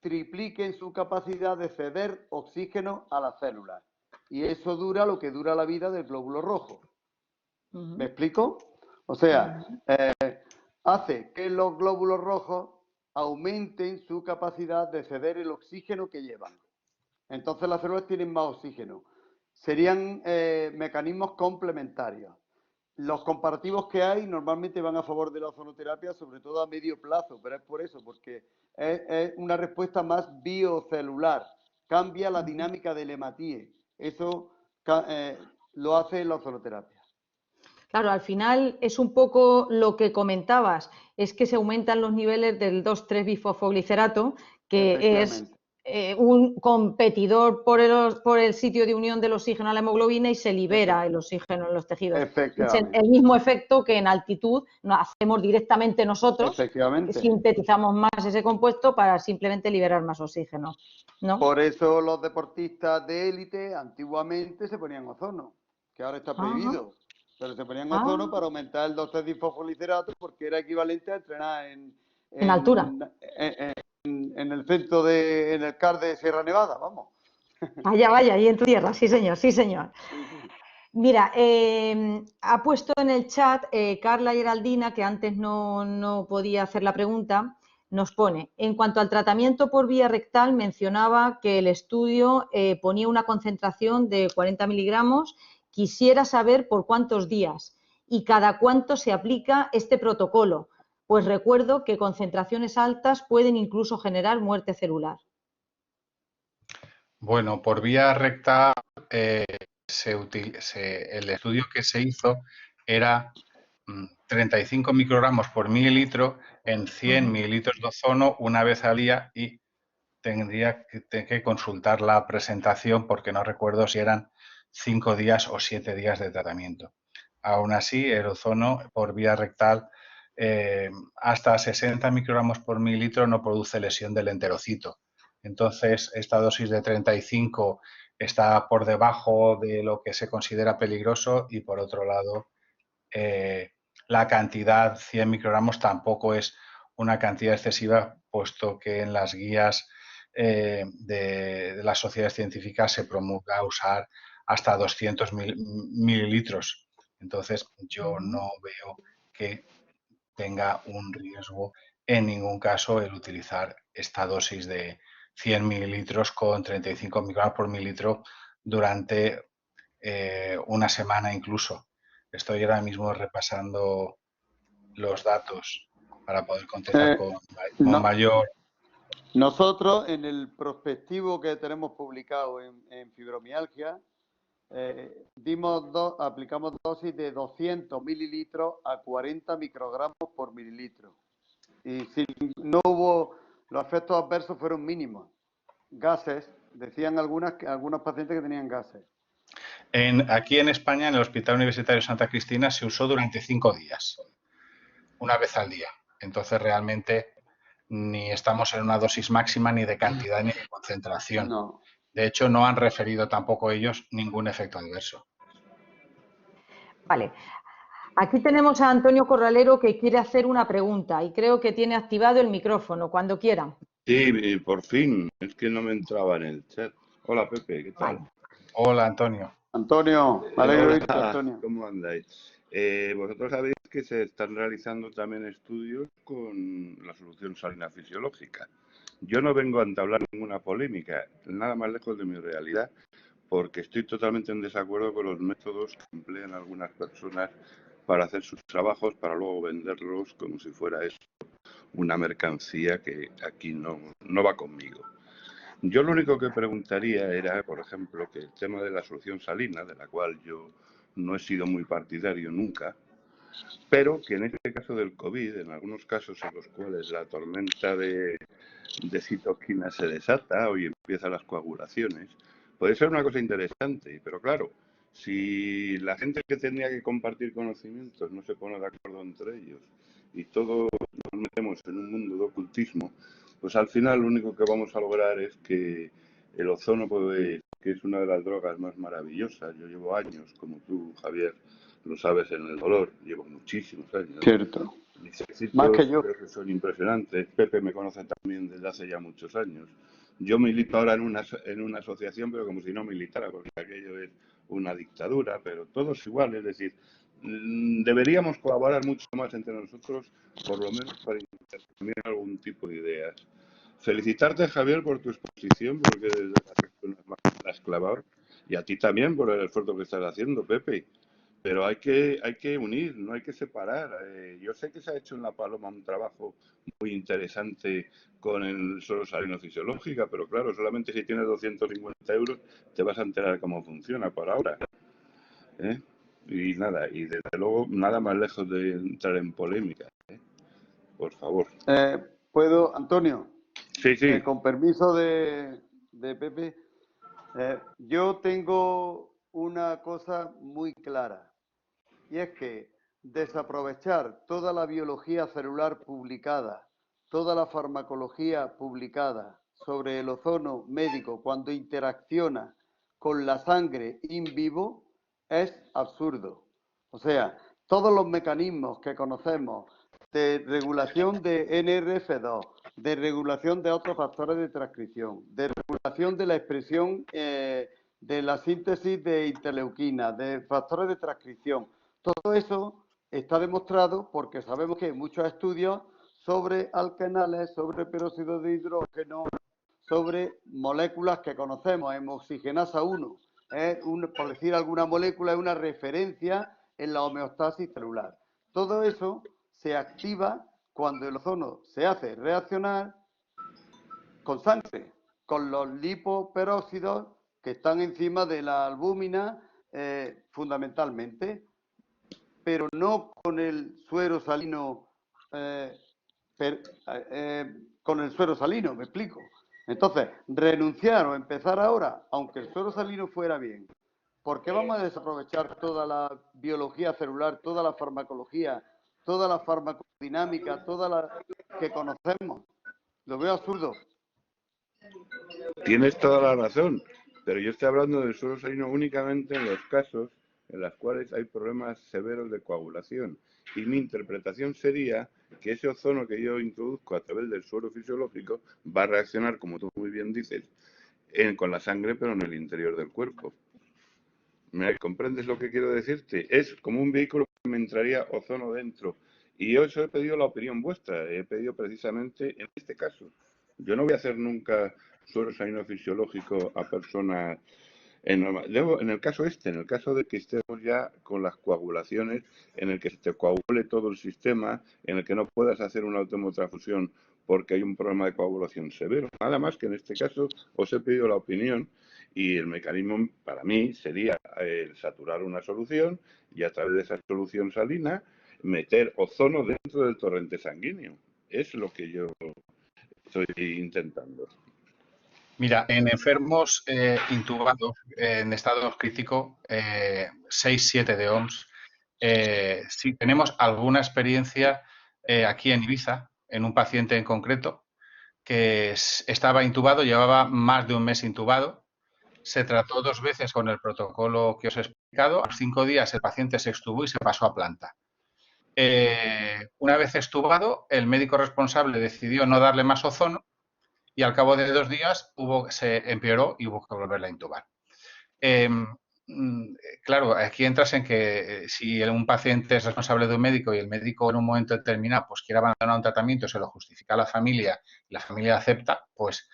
tripliquen su capacidad de ceder oxígeno a las células. Y eso dura lo que dura la vida del glóbulo rojo. ¿Me Ujú, explico? O sea, ujú. hace que los glóbulos rojos aumenten su capacidad de ceder el oxígeno que llevan. Entonces las células tienen más oxígeno. Serían mecanismos complementarios. Los comparativos que hay normalmente van a favor de la ozonoterapia, sobre todo a medio plazo, pero es por eso, porque es una respuesta más biocelular. Cambia la dinámica del hematíe. Eso lo hace la ozonoterapia. Claro, al final es un poco lo que comentabas, es que se aumentan los niveles del 2,3-bifosfoglicerato, que es Efectivamente, un competidor por el sitio de unión del oxígeno a la hemoglobina, y se libera el efectivamente, oxígeno en los tejidos. Es el efectivamente, mismo efecto que en altitud no hacemos directamente nosotros, efectivamente. sintetizamos más ese compuesto para simplemente liberar más oxígeno, ¿no? Por eso los deportistas de élite antiguamente se ponían ozono, que ahora está Ajá, prohibido, pero se ponían ozono ah, para aumentar el 2,3-bisfosfolicitrato porque era equivalente a entrenar en altura. en el centro en el CAR de Sierra Nevada, vamos. Vaya, vaya, ahí en tu tierra, sí señor, sí señor. Sí, sí. Mira, ha puesto en el chat Carla Geraldina, que antes no podía hacer la pregunta, nos pone, en cuanto al tratamiento por vía rectal, mencionaba que el estudio ponía una concentración de 40 miligramos. Quisiera saber por cuántos días y cada cuánto se aplica este protocolo, pues recuerdo que concentraciones altas pueden incluso generar muerte celular. Bueno, por vía recta, el estudio que se hizo era 35 microgramos por mililitro en 100 Ujú. mililitros de ozono una vez al día, y tendría que consultar la presentación porque no recuerdo si eran 5 días o 7 días de tratamiento. Aún así, el ozono por vía rectal hasta 60 microgramos por mililitro no produce lesión del enterocito. Entonces, esta dosis de 35 está por debajo de lo que se considera peligroso, y por otro lado, la cantidad 100 microgramos tampoco es una cantidad excesiva, puesto que en las guías de las sociedades científicas se promulga usar hasta 200 mililitros. Entonces, yo Ujú. no veo que tenga un riesgo en ningún caso el utilizar esta dosis de 100 mililitros con 35 microgramos por mililitro durante una semana incluso. Estoy ahora mismo repasando los datos para poder contestar con no, mayor... Nosotros, en el prospectivo que tenemos publicado en fibromialgia, aplicamos dosis de 200 mililitros a 40 microgramos por mililitro. Y no hubo, los efectos adversos fueron mínimos. Gases, decían algunos pacientes que tenían gases. Aquí en España, en el Hospital Universitario Santa Cristina, se usó durante 5 días, una vez al día. Entonces, realmente, ni estamos en una dosis máxima, ni de cantidad, ni de concentración. No. De hecho, no han referido tampoco ellos ningún efecto adverso. Vale. Aquí tenemos a Antonio Corralero que quiere hacer una pregunta y creo que tiene activado el micrófono, cuando quiera. Sí, por fin. Es que no me entraba en el chat. Hola, Pepe, ¿qué tal? Vale. Hola, Antonio. Antonio, me alegro de oírte, Antonio. ¿Cómo andáis? Vosotros sabéis que se están realizando también estudios con la solución salina fisiológica. Yo no vengo a entablar ninguna polémica, nada más lejos de mi realidad, porque estoy totalmente en desacuerdo con los métodos que emplean algunas personas para hacer sus trabajos, para luego venderlos como si fuera eso una mercancía que aquí no va conmigo. Yo lo único que preguntaría era, por ejemplo, que el tema de la solución salina, de la cual yo no he sido muy partidario nunca, pero que en este caso del COVID, en algunos casos en los cuales la tormenta de citoquinas se desata y empiezan las coagulaciones, puede ser una cosa interesante, pero claro, si la gente que tenía que compartir conocimientos no se pone de acuerdo entre ellos y todos nos metemos en un mundo de ocultismo, pues al final lo único que vamos a lograr es que el ozono, que es una de las drogas más maravillosas, yo llevo años, como tú, Javier, lo sabes, en el dolor, llevo muchísimos años. Cierto. Mis éxitos Más que yo. creo que son impresionantes. Pepe me conoce también desde hace ya muchos años. Yo milito ahora en una asociación, pero como si no militara, porque aquello es una dictadura, pero todos igual, es decir, deberíamos colaborar mucho más entre nosotros, por lo menos para intercambiar algún tipo de ideas. Felicitarte, Javier, por tu exposición, porque desde la has clavado, y a ti también por el esfuerzo que estás haciendo, Pepe. Pero hay que unir, no hay que separar. Yo sé que se ha hecho en La Paloma un trabajo muy interesante con el suelo salino fisiológica, pero claro, solamente si tienes 250 euros te vas a enterar cómo funciona por ahora. Y nada, y desde luego nada más lejos de entrar en polémica. Por favor. ¿Puedo, Antonio? Sí. Con permiso de Pepe, yo tengo una cosa muy clara, y es que desaprovechar toda la biología celular publicada, toda la farmacología publicada sobre el ozono médico cuando interacciona con la sangre in vivo es absurdo. O sea, todos los mecanismos que conocemos de regulación de NRF2, de regulación de otros factores de transcripción, de regulación de la expresión de la síntesis de interleuquina, de factores de transcripción. Todo eso está demostrado porque sabemos que hay muchos estudios sobre alquenales, sobre peróxido de hidrógeno, sobre moléculas que conocemos, hemoxigenasa 1. Por decir alguna molécula, es una referencia en la homeostasis celular. Todo eso se activa cuando el ozono se hace reaccionar con sangre, con los lipoperóxidos que están encima de la albúmina fundamentalmente, pero no con el suero salino, con el suero salino, me explico. Entonces, renunciar o empezar ahora, aunque el suero salino fuera bien, ¿por qué vamos a desaprovechar toda la biología celular, toda la farmacología, toda la farmacodinámica, toda la que conocemos? Lo veo absurdo. Tienes toda la razón, pero yo estoy hablando del suero salino únicamente en los casos en los cuales hay problemas severos de coagulación. Y mi interpretación sería que ese ozono que yo introduzco a través del suero fisiológico va a reaccionar, como tú muy bien dices, con la sangre, pero en el interior del cuerpo. ¿Me comprendes lo que quiero decirte? Es como un vehículo que me entraría ozono dentro. Y yo eso he pedido la opinión vuestra, he pedido precisamente en este caso. Yo no voy a hacer nunca suero salino fisiológico a personas en el caso en el caso de que estemos ya con las coagulaciones, en el que se te coagule todo el sistema, en el que no puedas hacer una autohemotransfusión porque hay un problema de coagulación severo. Nada más que en este caso os he pedido la opinión y el mecanismo para mí sería saturar una solución y a través de esa solución salina meter ozono dentro del torrente sanguíneo. Es lo que yo estoy intentando. Mira, en enfermos intubados en estado crítico, 6-7 de OMS, sí tenemos alguna experiencia aquí en Ibiza, en un paciente en concreto, que estaba intubado, llevaba más de un mes intubado, se trató 2 veces con el protocolo que os he explicado, a los 5 días el paciente se extubó y se pasó a planta. Una vez extubado, el médico responsable decidió no darle más ozono y al cabo de 2 días se empeoró y hubo que volverla a intubar. Claro, aquí entras en que si un paciente es responsable de un médico y el médico en un momento determinado pues quiere abandonar un tratamiento, se lo justifica a la familia y la familia acepta, pues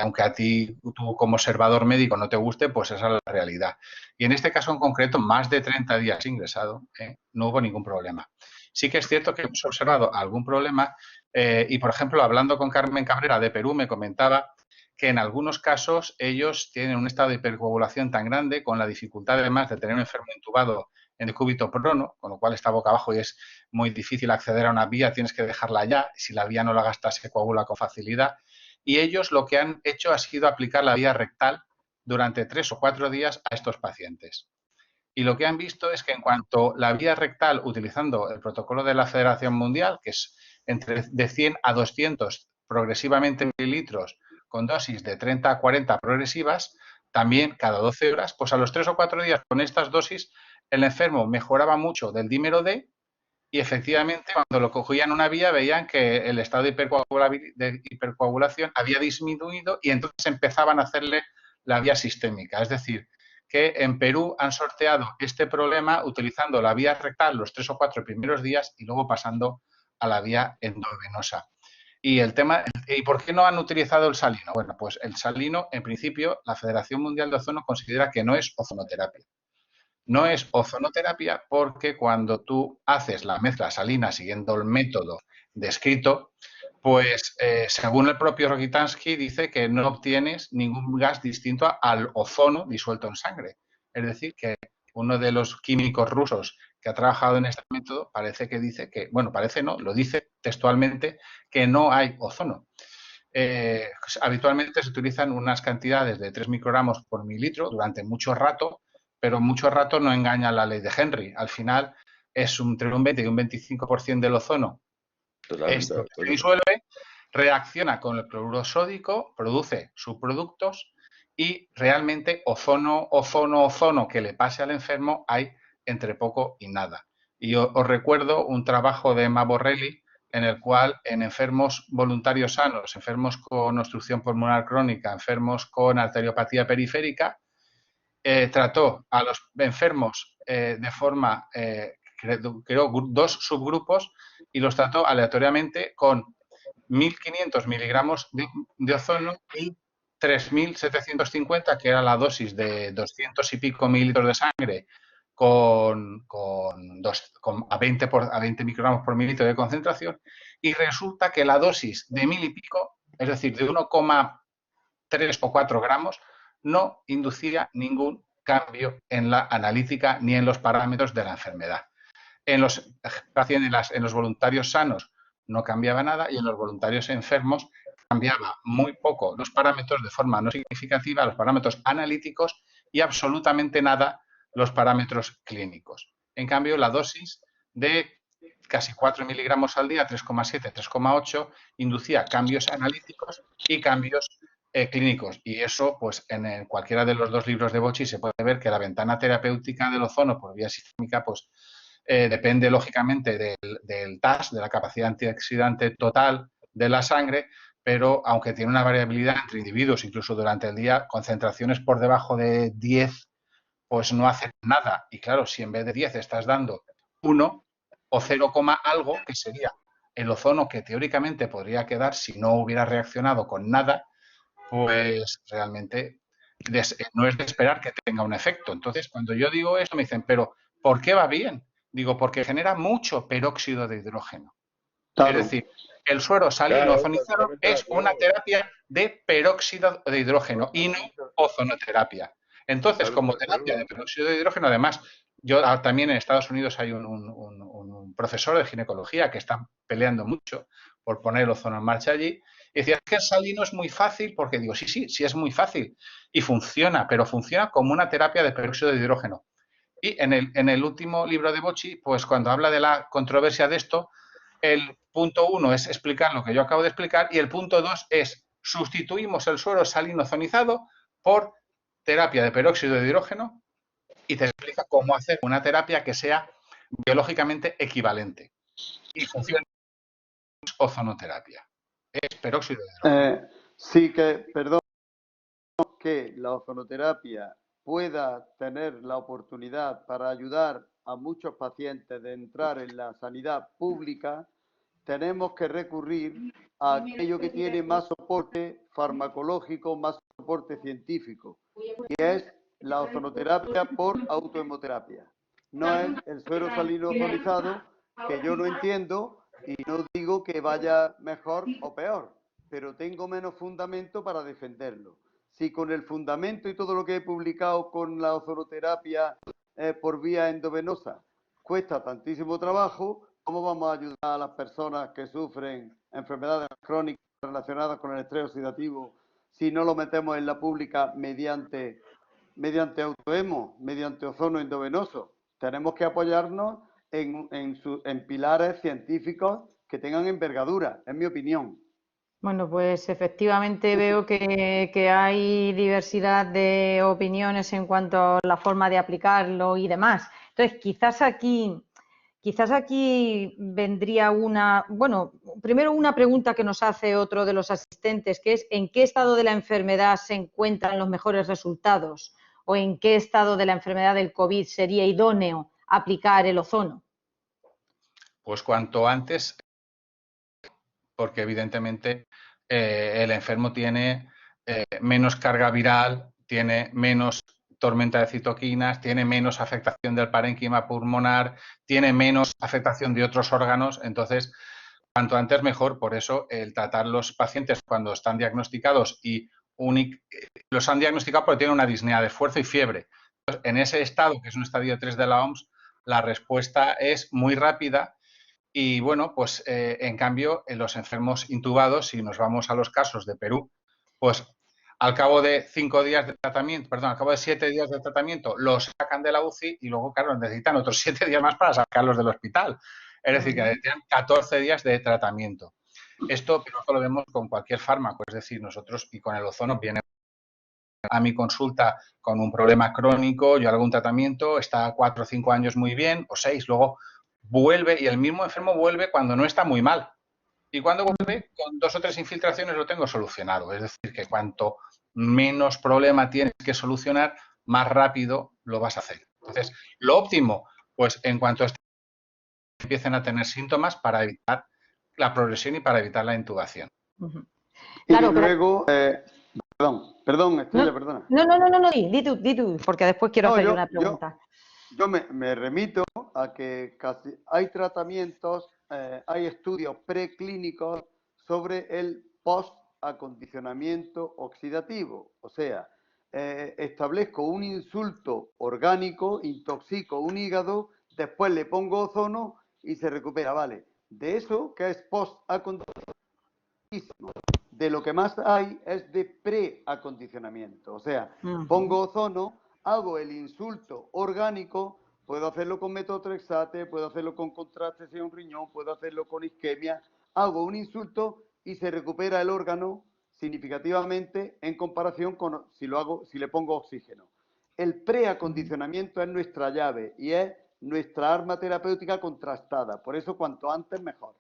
aunque a ti, tú como observador médico no te guste, pues esa es la realidad. Y en este caso en concreto, más de 30 días ingresado, no hubo ningún problema. Sí que es cierto que hemos observado algún problema y, por ejemplo, hablando con Carmen Cabrera de Perú, me comentaba que en algunos casos ellos tienen un estado de hipercoagulación tan grande, con la dificultad además de tener un enfermo intubado en decúbito prono, con lo cual está boca abajo y es muy difícil acceder a una vía, tienes que dejarla ya, si la vía no la gastas se coagula con facilidad. Y ellos lo que han hecho ha sido aplicar la vía rectal durante 3 o 4 días a estos pacientes. Y lo que han visto es que en cuanto la vía rectal, utilizando el protocolo de la Federación Mundial, que es de 100 a 200 progresivamente mililitros con dosis de 30 a 40 progresivas, también cada 12 horas, pues a los 3 o 4 días con estas dosis el enfermo mejoraba mucho del dímero D y efectivamente cuando lo cogían una vía veían que el estado de hipercoagulación había disminuido y entonces empezaban a hacerle la vía sistémica. Es decir, que en Perú han sorteado este problema utilizando la vía rectal los 3 o 4 primeros días y luego pasando a la vía endovenosa. Y el tema, ¿y por qué no han utilizado el salino? Bueno, pues el salino, en principio, la Federación Mundial de Ozono considera que no es ozonoterapia. No es ozonoterapia porque cuando tú haces la mezcla salina siguiendo el método descrito, pues según el propio Rokitansky dice que no obtienes ningún gas distinto al ozono disuelto en sangre. Es decir, que uno de los químicos rusos que ha trabajado en este método parece que dice que, bueno, parece no, lo dice textualmente, que no hay ozono. Habitualmente se utilizan unas cantidades de 3 microgramos por mililitro durante mucho rato, pero mucho rato no engaña la ley de Henry. Al final es entre un 20 y un 25% del ozono. Esto se disuelve, reacciona con el cloruro sódico, produce subproductos y realmente ozono que le pase al enfermo hay entre poco y nada. Y os recuerdo un trabajo de Emma Borrelli en el cual en enfermos voluntarios sanos, enfermos con obstrucción pulmonar crónica, enfermos con arteriopatía periférica, trató a los enfermos de forma, creo, 2 subgrupos y los trató aleatoriamente con 1.500 miligramos de ozono y 3.750, que era la dosis de 200 y pico mililitros de sangre a 20 microgramos por mililitro de concentración, y resulta que la dosis de 1.000 y pico, es decir, de 1,3 o 4 gramos, no inducía ningún cambio en la analítica ni en los parámetros de la enfermedad. En los pacientes, en los voluntarios sanos no cambiaba nada y en los voluntarios enfermos cambiaba muy poco los parámetros de forma no significativa, los parámetros analíticos y absolutamente nada los parámetros clínicos. En cambio, la dosis de casi 4 miligramos al día, 3,7, 3,8, inducía cambios analíticos y cambios clínicos. Y eso, pues en cualquiera de los 2 libros de Bocci se puede ver que la ventana terapéutica del ozono por vía sistémica, pues depende lógicamente del TAS, de la capacidad antioxidante total de la sangre, pero aunque tiene una variabilidad entre individuos, incluso durante el día, concentraciones por debajo de 10, pues no hacen nada. Y claro, si en vez de 10 estás dando 1 o 0, algo, que sería el ozono que teóricamente podría quedar si no hubiera reaccionado con nada, pues realmente no es de esperar que tenga un efecto. Entonces, cuando yo digo esto, me dicen, pero ¿por qué va bien? Digo, porque genera mucho peróxido de hidrógeno. Es Claro. decir, el suero salino Claro, ozonizado totalmente de es una acuerdo. terapia de peróxido de hidrógeno y no Totalmente, ozonoterapia. Entonces, totalmente como de terapia acuerdo. de peróxido de hidrógeno, además, yo también en Estados Unidos hay un profesor de ginecología que está peleando mucho por poner el ozono en marcha allí. Y decía, es que el salino es muy fácil, porque digo, sí, sí, sí es muy fácil. Y funciona, pero funciona como una terapia de peróxido de hidrógeno. Y en el último libro de Bocci, pues cuando habla de la controversia de esto, el punto 1 es explicar lo que yo acabo de explicar y el punto 2 es sustituimos el suero salino ozonizado por terapia de peróxido de hidrógeno y te explica cómo hacer una terapia que sea biológicamente equivalente y funciona ozonoterapia. Es peróxido de hidrógeno. Sí que, perdón, que la ozonoterapia pueda tener la oportunidad para ayudar a muchos pacientes de entrar en la sanidad pública, tenemos que recurrir a aquello que tiene más soporte farmacológico, más soporte científico, y es la ozonoterapia por autohemoterapia. No es el suero salino ozonizado, que yo no entiendo y no digo que vaya mejor o peor, pero tengo menos fundamento para defenderlo. Si con el fundamento y todo lo que he publicado con la ozonoterapia por vía endovenosa cuesta tantísimo trabajo, ¿cómo vamos a ayudar a las personas que sufren enfermedades crónicas relacionadas con el estrés oxidativo si no lo metemos en la pública mediante autohemo, mediante ozono endovenoso? Tenemos que apoyarnos en pilares científicos que tengan envergadura, es mi opinión. Bueno, pues efectivamente veo que hay diversidad de opiniones en cuanto a la forma de aplicarlo y demás. Entonces, quizás aquí vendría bueno, primero una pregunta que nos hace otro de los asistentes, que es ¿en qué estado de la enfermedad se encuentran los mejores resultados? ¿O en qué estado de la enfermedad del COVID sería idóneo aplicar el ozono? Pues cuanto antes, porque evidentemente el enfermo tiene menos carga viral, tiene menos tormenta de citoquinas, tiene menos afectación del parénquima pulmonar, tiene menos afectación de otros órganos. Entonces, cuanto antes mejor. Por eso el tratar los pacientes cuando están diagnosticados y los han diagnosticado porque tienen una disnea de esfuerzo y fiebre. Entonces, en ese estado, que es un estadio 3 de la OMS, la respuesta es muy rápida. Y bueno, pues en cambio, en los enfermos intubados, si nos vamos a los casos de Perú, pues al cabo de 5 días de tratamiento, perdón, al cabo de 7 días de tratamiento, los sacan de la UCI y luego, claro, necesitan otros 7 días más para sacarlos del hospital. Es decir, que necesitan 14 días de tratamiento. Esto lo vemos con cualquier fármaco, es decir, nosotros y con el ozono viene a mi consulta con un problema crónico, yo hago un tratamiento, está 4 o 5 años muy bien, o 6, luego vuelve y el mismo enfermo vuelve cuando no está muy mal. Y cuando vuelve, con 2 o 3 infiltraciones lo tengo solucionado. Es decir, que cuanto menos problema tienes que solucionar, más rápido lo vas a hacer. Entonces, lo óptimo, pues en cuanto empiecen a tener síntomas para evitar la progresión y para evitar la intubación. Claro, y luego, perdón, Estrella, perdona. No, di tú, porque después quiero hacerle una pregunta. Yo me remito a que casi hay tratamientos, hay estudios preclínicos sobre el post-acondicionamiento oxidativo. O sea, establezco un insulto orgánico, intoxico un hígado, después le pongo ozono y se recupera, ¿vale? De eso, que es post-acondicionamiento, de lo que más hay es de preacondicionamiento. O sea, pongo ozono, hago el insulto orgánico, puedo hacerlo con metotrexate, puedo hacerlo con contraste hacia un riñón, puedo hacerlo con isquemia, hago un insulto y se recupera el órgano significativamente en comparación con si le pongo oxígeno. El preacondicionamiento es nuestra llave y es nuestra arma terapéutica contrastada. Por eso, cuanto antes, mejor.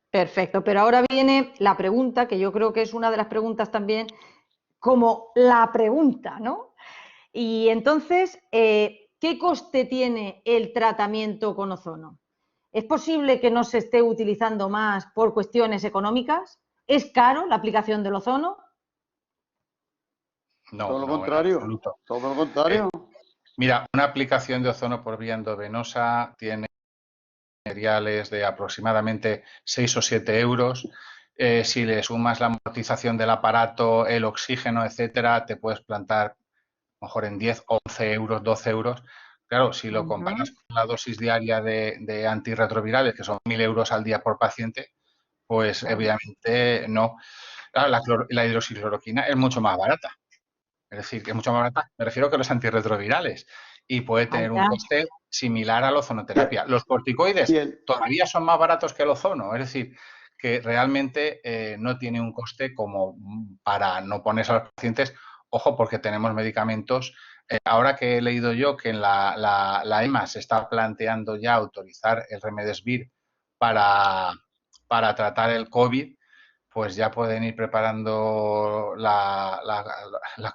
Perfecto, pero ahora viene la pregunta, que yo creo que es una de las preguntas también, como la pregunta, ¿no? Y entonces, ¿qué coste tiene el tratamiento con ozono? ¿Es posible que no se esté utilizando más por cuestiones económicas? ¿Es caro la aplicación del ozono? No, Todo lo no, en contrario. absoluto. Todo lo contrario. Mira, una aplicación de ozono por vía endovenosa tiene materiales de aproximadamente 6 o 7 euros. Si le sumas la amortización del aparato, el oxígeno, etcétera, te puedes plantar a lo mejor en 10, 11 euros, 12 euros. Claro, si lo comparas con la dosis diaria de antirretrovirales, que son 1.000 euros al día por paciente, pues Claro. obviamente no. Claro, la hidroxicloroquina es mucho más barata. Es decir, que es mucho más barata. Me refiero que los antirretrovirales. Y puede tener un Allá. coste similar a la Y ozonoterapia. Los corticoides el, todavía son más baratos que el ozono. Es decir, que realmente no tiene un coste como para no ponerse a los pacientes. Ojo, porque tenemos medicamentos. Ahora que he leído yo que en la EMA se está planteando ya autorizar el Remdesivir para, para tratar el COVID, pues ya pueden ir preparando la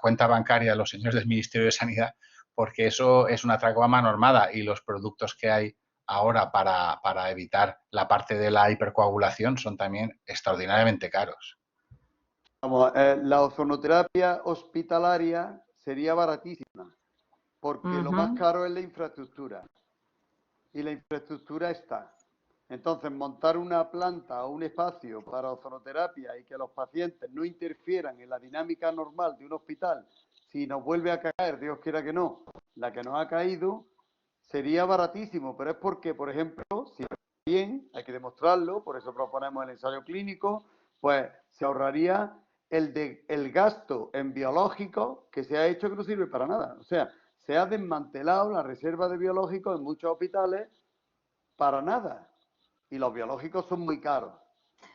cuenta bancaria de los señores del Ministerio de Sanidad, porque eso es una tracoma normada y los productos que hay ahora para evitar la parte de la hipercoagulación son también extraordinariamente caros. vamos, la ozonoterapia hospitalaria sería baratísima, porque lo más caro es la infraestructura. Y la infraestructura está. Entonces, montar una planta o un espacio para ozonoterapia y que los pacientes no interfieran en la dinámica normal de un hospital, si nos vuelve a caer, Dios quiera que no, la que nos ha caído, sería baratísimo, pero es porque, por ejemplo, si bien, hay que demostrarlo, por eso proponemos el ensayo clínico, pues se ahorraría el gasto en biológicos que se ha hecho que no sirve para nada. O sea, se ha desmantelado la reserva de biológicos en muchos hospitales para nada. Y los biológicos son muy caros.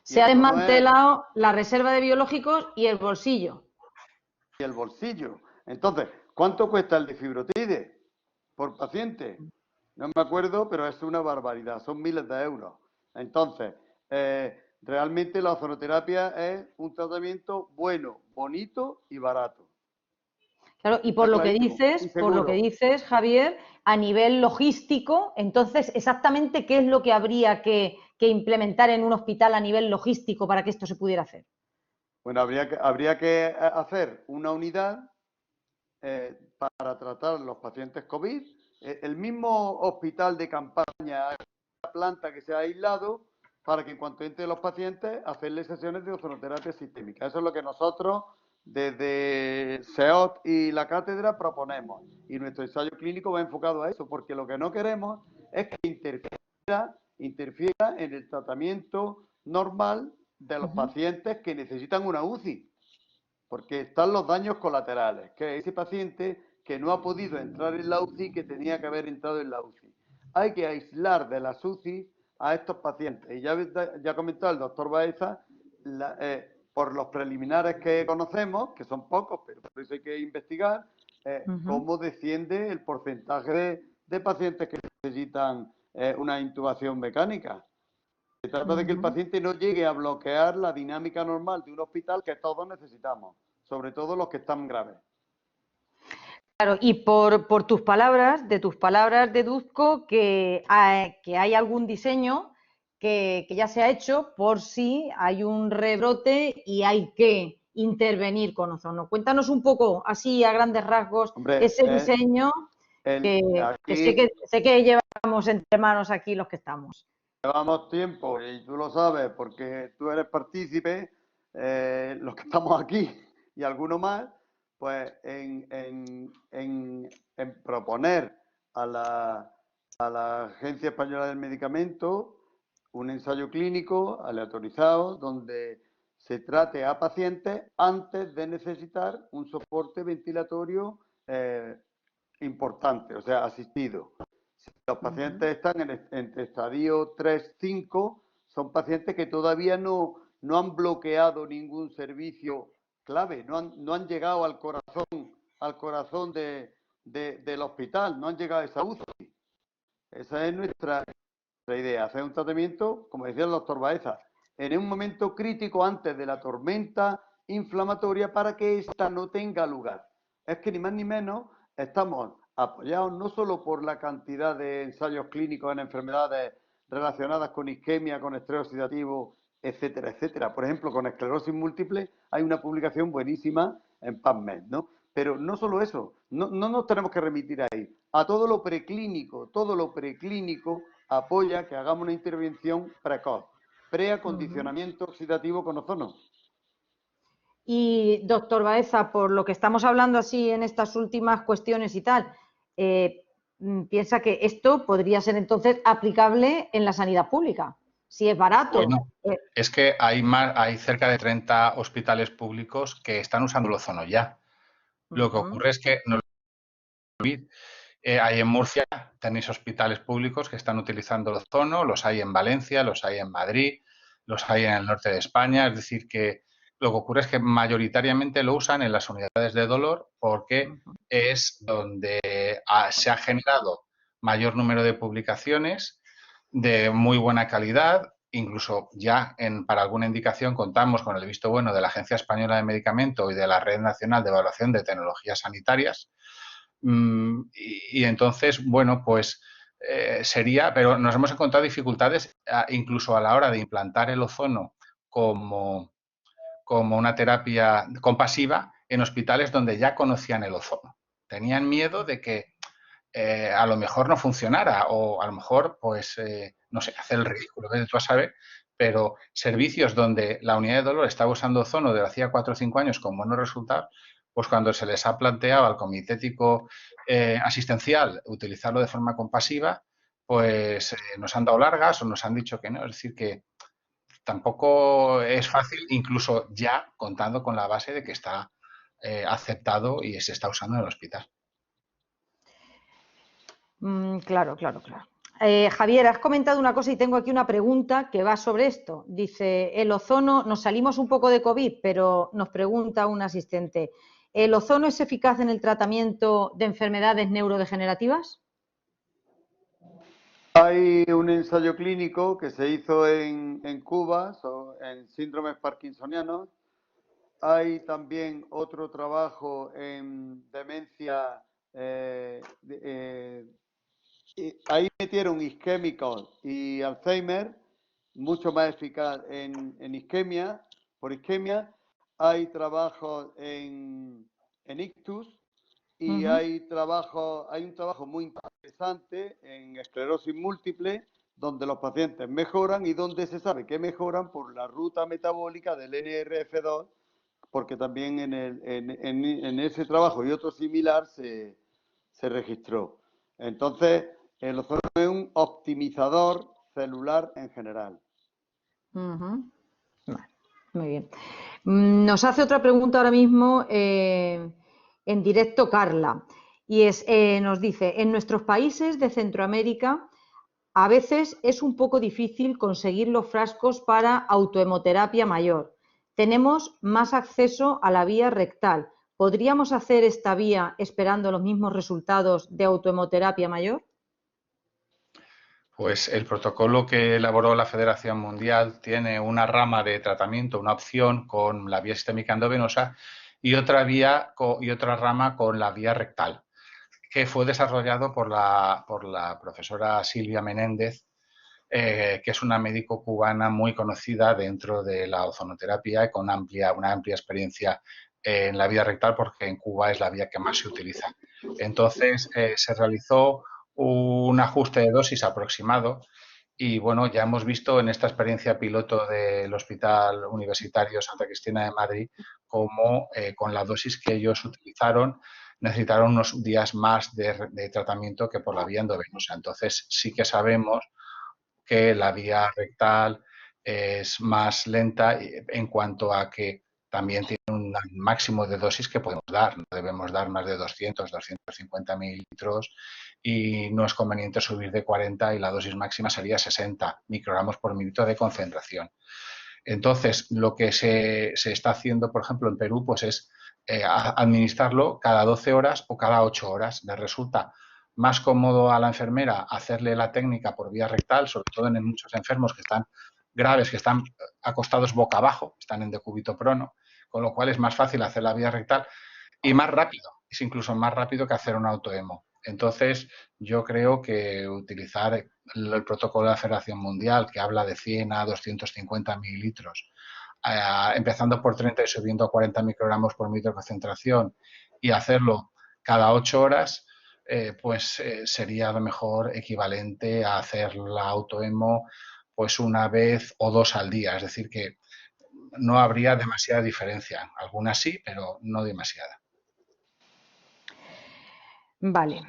Y Se ha esto no es desmantelado la reserva de biológicos y el bolsillo. el bolsillo. Entonces, ¿cuánto cuesta el difibrotride por paciente? No me acuerdo, pero es una barbaridad. Son miles de euros. Entonces, realmente la ozonoterapia es un tratamiento bueno, bonito y barato. Claro, y Está clarísimo. Y por lo que seguro. dices, Javier, a nivel logístico, entonces, exactamente qué es lo que habría que implementar en un hospital a nivel logístico para que esto se pudiera hacer. Bueno, habría que hacer una unidad para tratar los pacientes COVID. El mismo hospital de campaña, la planta que se ha aislado, para que en cuanto entren los pacientes, hacerles sesiones de ozonoterapia sistémica. Eso es lo que nosotros, desde SEOT y la cátedra, proponemos. Y nuestro ensayo clínico va enfocado a eso, porque lo que no queremos es que interfiera en el tratamiento normal de los pacientes que necesitan una UCI. Porque están los daños colaterales, que es ese paciente que no ha podido entrar en la UCI que tenía que haber entrado en la UCI. Hay que aislar de las UCI a estos pacientes. Y ya comentó el doctor Baeza, por los preliminares que conocemos, que son pocos, pero por eso hay que investigar, cómo desciende el porcentaje de pacientes que necesitan una intubación mecánica. Se trata de que el paciente no llegue a bloquear la dinámica normal de un hospital que todos necesitamos, sobre todo los que están graves. Claro, y por tus palabras deduzco que hay algún diseño que ya se ha hecho por si hay un rebrote y hay que intervenir con ozono. Cuéntanos un poco, así a grandes rasgos, Hombre, ese diseño que sé que llevamos entre manos aquí los que estamos. Llevamos tiempo, y tú lo sabes, porque tú eres partícipe, los que estamos aquí y algunos más, pues en proponer a la Agencia Española del Medicamento un ensayo clínico aleatorizado donde se trate a pacientes antes de necesitar un soporte ventilatorio importante, o sea, asistido. Si los pacientes están entre estadio 3-5, son pacientes que todavía no han bloqueado ningún servicio clave, no han llegado al corazón del hospital, no han llegado a esa UCI. Esa es nuestra idea, hacer un tratamiento, como decía el doctor Baeza, en un momento crítico antes de la tormenta inflamatoria para que ésta no tenga lugar. Es que ni más ni menos estamos apoyados no solo por la cantidad de ensayos clínicos en enfermedades relacionadas con isquemia, con estrés oxidativo, etcétera, etcétera. Por ejemplo, con esclerosis múltiple hay una publicación buenísima en PubMed, ¿no? Pero no solo eso, no nos tenemos que remitir ahí. A todo lo preclínico apoya que hagamos una intervención precoz, preacondicionamiento oxidativo con ozono. Y, doctor Baeza, por lo que estamos hablando así en estas últimas cuestiones y tal, piensa que esto podría ser entonces aplicable en la sanidad pública, si es barato. Bueno, es que hay cerca de 30 hospitales públicos que están usando el ozono ya. Lo que ocurre es que no hay en Murcia, tenéis hospitales públicos que están utilizando el ozono, los hay en Valencia, los hay en Madrid, los hay en el norte de España. Es decir, que lo que ocurre es que mayoritariamente lo usan en las unidades de dolor porque es donde se ha generado mayor número de publicaciones de muy buena calidad. Incluso ya para alguna indicación contamos con el visto bueno de la Agencia Española de Medicamento y de la Red Nacional de Evaluación de Tecnologías Sanitarias. Y entonces, bueno, pues pero nos hemos encontrado dificultades incluso a la hora de implantar el ozono como una terapia compasiva en hospitales donde ya conocían el ozono. Tenían miedo de que a lo mejor no funcionara o a lo mejor, pues, no sé, hacer el ridículo, vete tú a saber, pero servicios donde la unidad de dolor estaba usando ozono desde hacía 4 o 5 años con buenos resultados, pues cuando se les ha planteado al comité ético asistencial utilizarlo de forma compasiva, pues nos han dado largas o nos han dicho que no. Es decir, que tampoco es fácil, incluso ya contando con la base de que está aceptado y se está usando en el hospital. Claro. Javier, has comentado una cosa y tengo aquí una pregunta que va sobre esto. Dice, el ozono, nos salimos un poco de COVID, pero nos pregunta un asistente, ¿el ozono es eficaz en el tratamiento de enfermedades neurodegenerativas? Hay un ensayo clínico que se hizo en Cuba en síndromes parkinsonianos. Hay también otro trabajo en demencia. Ahí metieron isquémicos y Alzheimer, mucho más eficaz en isquemia, por isquemia. Hay trabajos en ictus y hay un trabajo muy interesante en esclerosis múltiple, donde los pacientes mejoran y donde se sabe que mejoran por la ruta metabólica del NRF2, porque también en ese trabajo y otro similar se registró. Entonces, el ozono es un optimizador celular en general. Vale, muy bien. Nos hace otra pregunta ahora mismo en directo Carla, y nos dice, en nuestros países de Centroamérica a veces es un poco difícil conseguir los frascos para autohemoterapia mayor. Tenemos más acceso a la vía rectal. ¿Podríamos hacer esta vía esperando los mismos resultados de autohemoterapia mayor? Pues el protocolo que elaboró la Federación Mundial tiene una rama de tratamiento, una opción con la vía sistémica endovenosa y otra rama con la vía rectal, que fue desarrollado por la profesora Silvia Menéndez, que es una médico cubana muy conocida dentro de la ozonoterapia y con una amplia experiencia en la vía rectal, porque en Cuba es la vía que más se utiliza. Entonces, se realizó un ajuste de dosis aproximado y, bueno, ya hemos visto en esta experiencia piloto del Hospital Universitario Santa Cristina de Madrid cómo con la dosis que ellos utilizaron necesitaron unos días más de tratamiento que por la vía endovenosa. Entonces, sí que sabemos que la vía rectal es más lenta en cuanto a que también tiene un máximo de dosis que podemos dar. No debemos dar más de 200, 250 mililitros y no es conveniente subir de 40 y la dosis máxima sería 60 microgramos por minuto de concentración. Entonces, lo que se está haciendo, por ejemplo, en Perú, pues es administrarlo cada 12 horas o cada 8 horas. Les resulta más cómodo a la enfermera hacerle la técnica por vía rectal, sobre todo en muchos enfermos que están graves, que están acostados boca abajo, están en decúbito prono, con lo cual es más fácil hacer la vía rectal y más rápido, es incluso más rápido que hacer un autohemo. Entonces, yo creo que utilizar el protocolo de la Federación Mundial, que habla de 100 a 250 mililitros, empezando por 30 y subiendo a 40 microgramos por minuto de concentración, y hacerlo cada 8 horas, pues sería a lo mejor equivalente a hacer la autoemo pues una vez o 2 al día. Es decir, que no habría demasiada diferencia. Algunas sí, pero no demasiada. Vale.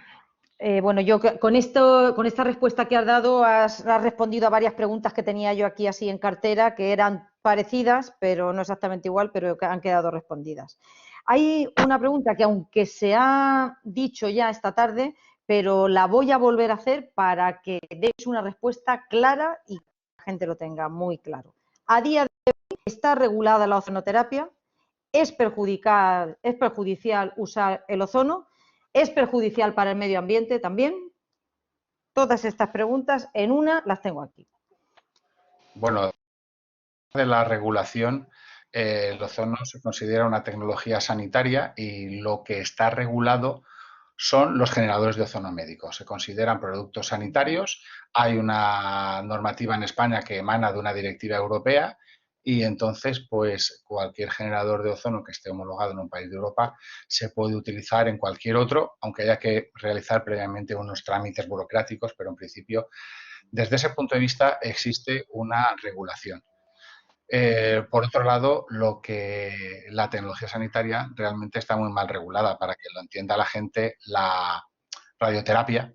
Bueno, yo con esta respuesta que has dado has respondido a varias preguntas que tenía yo aquí así en cartera, que eran parecidas, pero no exactamente igual, pero que han quedado respondidas. Hay una pregunta que aunque se ha dicho ya esta tarde, pero la voy a volver a hacer para que deis una respuesta clara y que la gente lo tenga muy claro. A día de hoy está regulada la ozonoterapia. ¿Es perjudicial usar el ozono? ¿Es perjudicial para el medio ambiente también? Todas estas preguntas en una las tengo aquí. Bueno, de la regulación, el ozono se considera una tecnología sanitaria y lo que está regulado son los generadores de ozono médico. Se consideran productos sanitarios. Hay una normativa en España que emana de una directiva europea y entonces, pues cualquier generador de ozono que esté homologado en un país de Europa se puede utilizar en cualquier otro, aunque haya que realizar previamente unos trámites burocráticos, pero en principio, desde ese punto de vista, existe una regulación. Por otro lado, la tecnología sanitaria realmente está muy mal regulada. Para que lo entienda la gente, la radioterapia,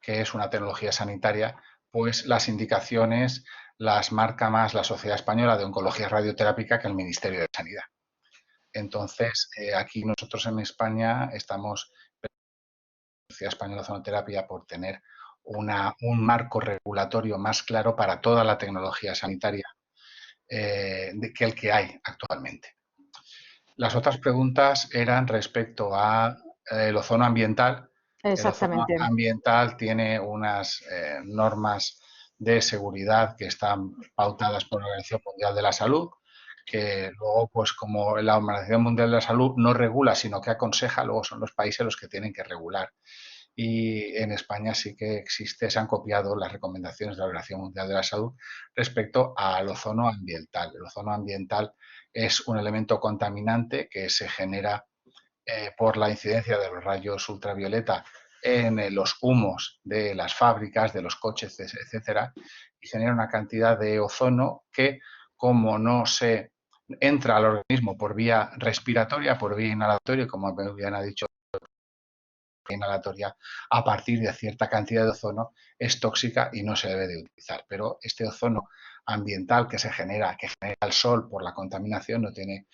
que es una tecnología sanitaria, pues las indicaciones las marca más la Sociedad Española de Oncología Radioterápica que el Ministerio de Sanidad. Entonces, aquí nosotros en España estamos, la Sociedad Española de Ozonoterapia, por tener un marco regulatorio más claro para toda la tecnología sanitaria que el que hay actualmente. Las otras preguntas eran respecto a el ozono ambiental. Exactamente. El ozono ambiental tiene unas normas de seguridad que están pautadas por la Organización Mundial de la Salud, que luego, pues como la Organización Mundial de la Salud no regula, sino que aconseja, luego son los países los que tienen que regular. Y en España sí que existe, se han copiado las recomendaciones de la Organización Mundial de la Salud respecto al ozono ambiental. El ozono ambiental es un elemento contaminante que se genera por la incidencia de los rayos ultravioleta en los humos de las fábricas, de los coches, etcétera, y genera una cantidad de ozono que, como no se entra al organismo por vía respiratoria, por vía inhalatoria, como bien ha dicho, inhalatoria a partir de cierta cantidad de ozono es tóxica y no se debe de utilizar. Pero este ozono ambiental que genera el sol por la contaminación no tiene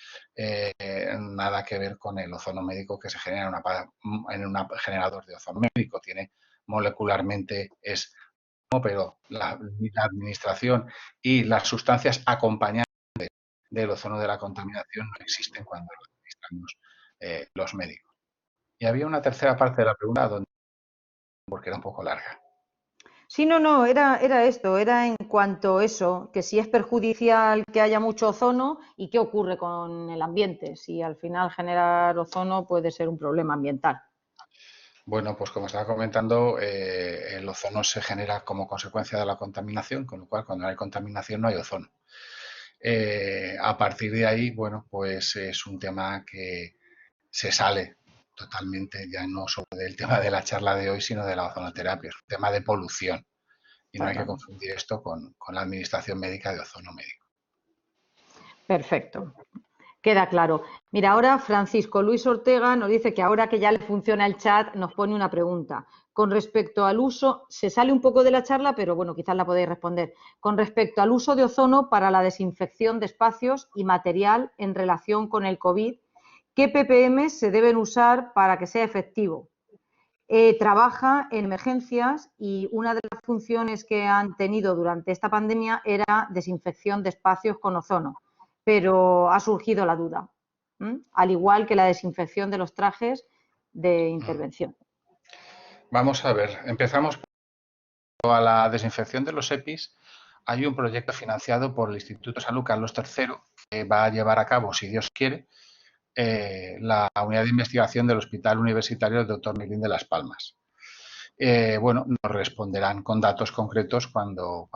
nada que ver con el ozono médico que se genera en un generador de ozono médico. Tiene molecularmente pero la administración y las sustancias acompañantes del ozono de la contaminación no existen cuando lo administramos los médicos. Y había una tercera parte de la pregunta porque era un poco larga. Sí, no, era esto, era en cuanto a eso, que si es perjudicial que haya mucho ozono y qué ocurre con el ambiente, si al final generar ozono puede ser un problema ambiental. Bueno, pues como estaba comentando, el ozono se genera como consecuencia de la contaminación, con lo cual cuando no hay contaminación no hay ozono. A partir de ahí, bueno, pues es un tema que se sale totalmente, ya no solo del tema de la charla de hoy, sino de la ozonoterapia. Es un tema de polución y no hay que confundir esto con la administración médica de ozono médico. Perfecto. Queda claro. Mira, ahora Francisco Luis Ortega nos dice que ahora que ya le funciona el chat, nos pone una pregunta. Con respecto al uso, se sale un poco de la charla, pero bueno, quizás la podéis responder. Con respecto al uso de ozono para la desinfección de espacios y material en relación con el COVID, ¿qué ppm se deben usar para que sea efectivo? Trabaja en emergencias y una de las funciones que han tenido durante esta pandemia era desinfección de espacios con ozono, pero ha surgido la duda, al igual que la desinfección de los trajes de intervención. Vamos a ver, empezamos por la desinfección de los EPIs. Hay un proyecto financiado por el Instituto de Salud Carlos III que va a llevar a cabo, si Dios quiere, la unidad de investigación del Hospital Universitario Dr. Milín de Las Palmas. Bueno, nos responderán con datos concretos cuando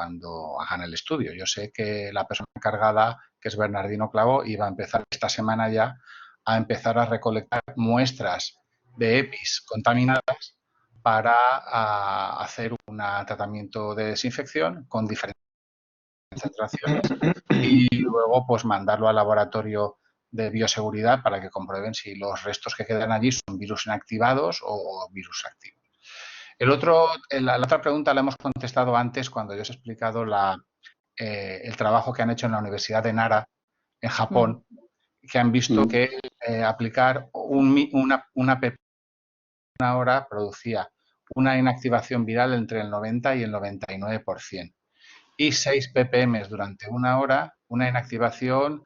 hagan el estudio. Yo sé que la persona encargada, que es Bernardino Clavo, iba a empezar esta semana ya a empezar a recolectar muestras de EPIs contaminadas para hacer un tratamiento de desinfección con diferentes concentraciones y luego pues mandarlo al laboratorio de bioseguridad para que comprueben si los restos que quedan allí son virus inactivados o virus activos. La otra pregunta la hemos contestado antes cuando yo os he explicado el trabajo que han hecho en la Universidad de Nara, en Japón, que han visto que aplicar una pp una hora producía una inactivación viral entre el 90 y el 99%. Y 6 ppm durante una hora, una inactivación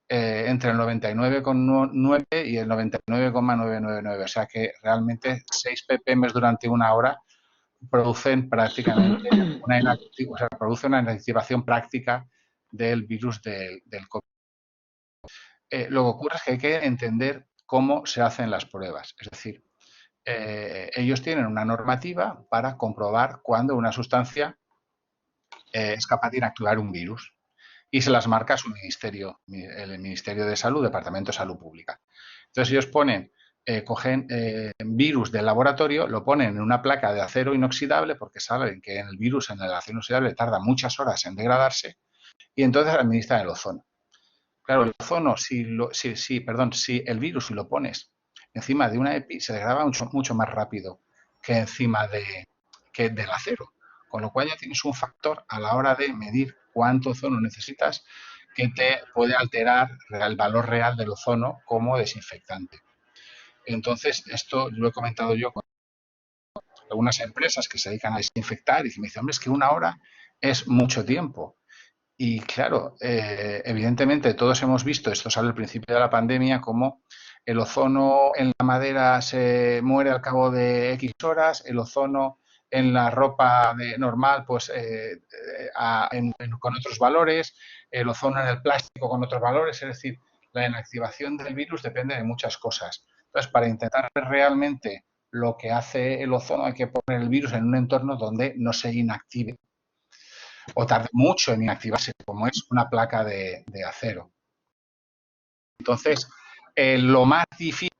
entre el 99,9 y el 99,999. O sea que realmente 6 ppm durante una hora producen prácticamente produce una inactivación práctica del virus del COVID. Lo que ocurre es que hay que entender cómo se hacen las pruebas. Es decir, ellos tienen una normativa para comprobar cuándo una sustancia es capaz de inactivar un virus y se las marca su ministerio, el Ministerio de Salud, Departamento de Salud Pública. Entonces ellos cogen virus del laboratorio, lo ponen en una placa de acero inoxidable porque saben que el virus en el acero inoxidable tarda muchas horas en degradarse y entonces administran el ozono. Claro, el ozono, si el virus, si lo pones encima de una EPI, se degrada mucho más rápido que encima del acero. Con lo cual ya tienes un factor a la hora de medir cuánto ozono necesitas que te puede alterar el valor real del ozono como desinfectante. Entonces, esto lo he comentado yo con algunas empresas que se dedican a desinfectar y me dicen, hombre, es que una hora es mucho tiempo. Y claro, evidentemente todos hemos visto, esto sale al principio de la pandemia, como el ozono en la madera se muere al cabo de X horas, el ozono en la ropa normal pues con otros valores, el ozono en el plástico con otros valores, es decir, la inactivación del virus depende de muchas cosas. Entonces, para intentar ver realmente lo que hace el ozono hay que poner el virus en un entorno donde no se inactive o tarde mucho en inactivarse, como es una placa de acero. Entonces, lo más difícil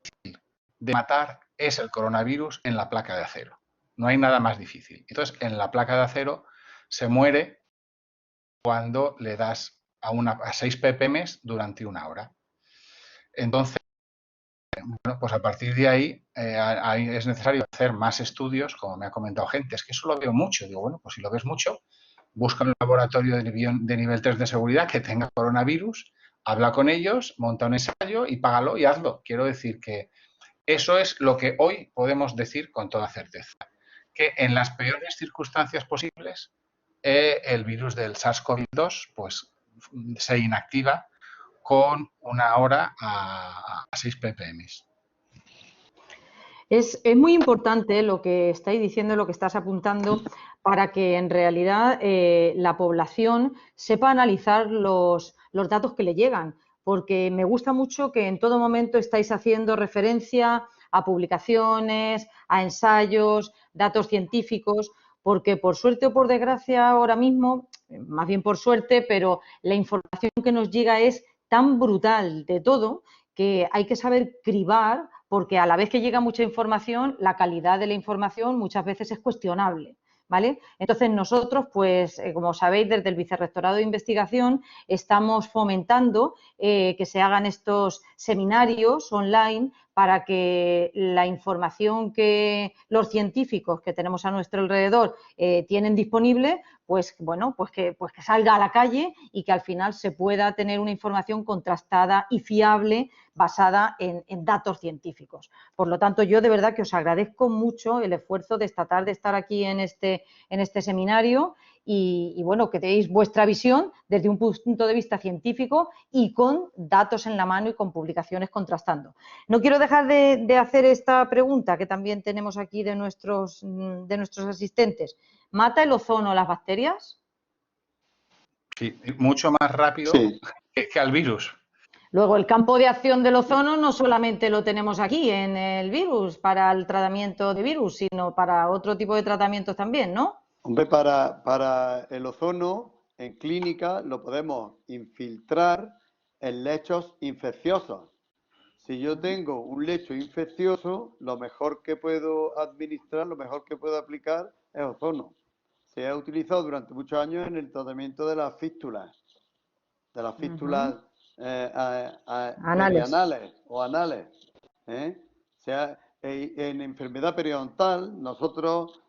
de matar es el coronavirus en la placa de acero. No hay nada más difícil. Entonces, en la placa de acero se muere cuando le das a 6 ppm durante una hora. Entonces, bueno, pues a partir de ahí es necesario hacer más estudios, como me ha comentado gente, es que eso lo veo mucho. Digo, bueno, pues si lo ves mucho, busca un laboratorio de nivel 3 de seguridad que tenga coronavirus, habla con ellos, monta un ensayo y págalo y hazlo. Quiero decir que eso es lo que hoy podemos decir con toda certeza, que en las peores circunstancias posibles el virus del SARS-CoV-2 pues, se inactiva con una hora a 6 ppm. Es muy importante lo que estáis diciendo, lo que estás apuntando, para que en realidad la población sepa analizar los datos que le llegan, porque me gusta mucho que en todo momento estáis haciendo referencia a publicaciones, a ensayos, datos científicos, porque por suerte o por desgracia ahora mismo, más bien por suerte, pero la información que nos llega es tan brutal de todo que hay que saber cribar, porque a la vez que llega mucha información, la calidad de la información muchas veces es cuestionable, ¿vale? Entonces nosotros, pues, como sabéis, desde el Vicerrectorado de Investigación estamos fomentando que se hagan estos seminarios online para que la información que los científicos que tenemos a nuestro alrededor tienen disponible, pues bueno, pues que salga a la calle y que al final se pueda tener una información contrastada y fiable basada en datos científicos. Por lo tanto, yo de verdad que os agradezco mucho el esfuerzo de esta tarde estar aquí en este seminario y bueno, que deis vuestra visión desde un punto de vista científico y con datos en la mano y con publicaciones contrastando. No quiero dejar de hacer esta pregunta que también tenemos aquí de nuestros asistentes. ¿Mata el ozono las bacterias? Sí, mucho más rápido Sí. que al virus. Luego, el campo de acción del ozono no solamente lo tenemos aquí en el virus, para el tratamiento de virus, sino para otro tipo de tratamientos también, ¿no? Hombre, para el ozono, en clínica lo podemos infiltrar en lechos infecciosos. Si yo tengo un lecho infeccioso, lo mejor que puedo administrar, lo mejor que puedo aplicar es ozono. Se ha utilizado durante muchos años en el tratamiento de las fístulas Anales. perianales o anales. O sea, en enfermedad periodontal, nosotros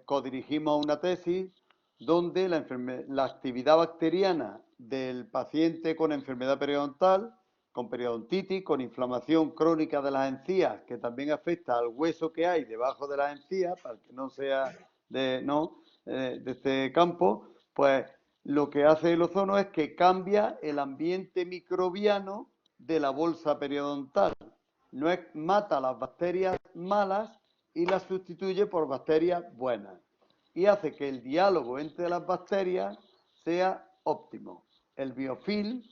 codirigimos una tesis donde la actividad bacteriana del paciente con enfermedad periodontal, con periodontitis, con inflamación crónica de las encías, que también afecta al hueso que hay debajo de las encías, para que no sea de este campo, pues lo que hace el ozono es que cambia el ambiente microbiano de la bolsa periodontal. No es, mata las bacterias malas y las sustituye por bacterias buenas. Y hace que el diálogo entre las bacterias sea óptimo. El biofilm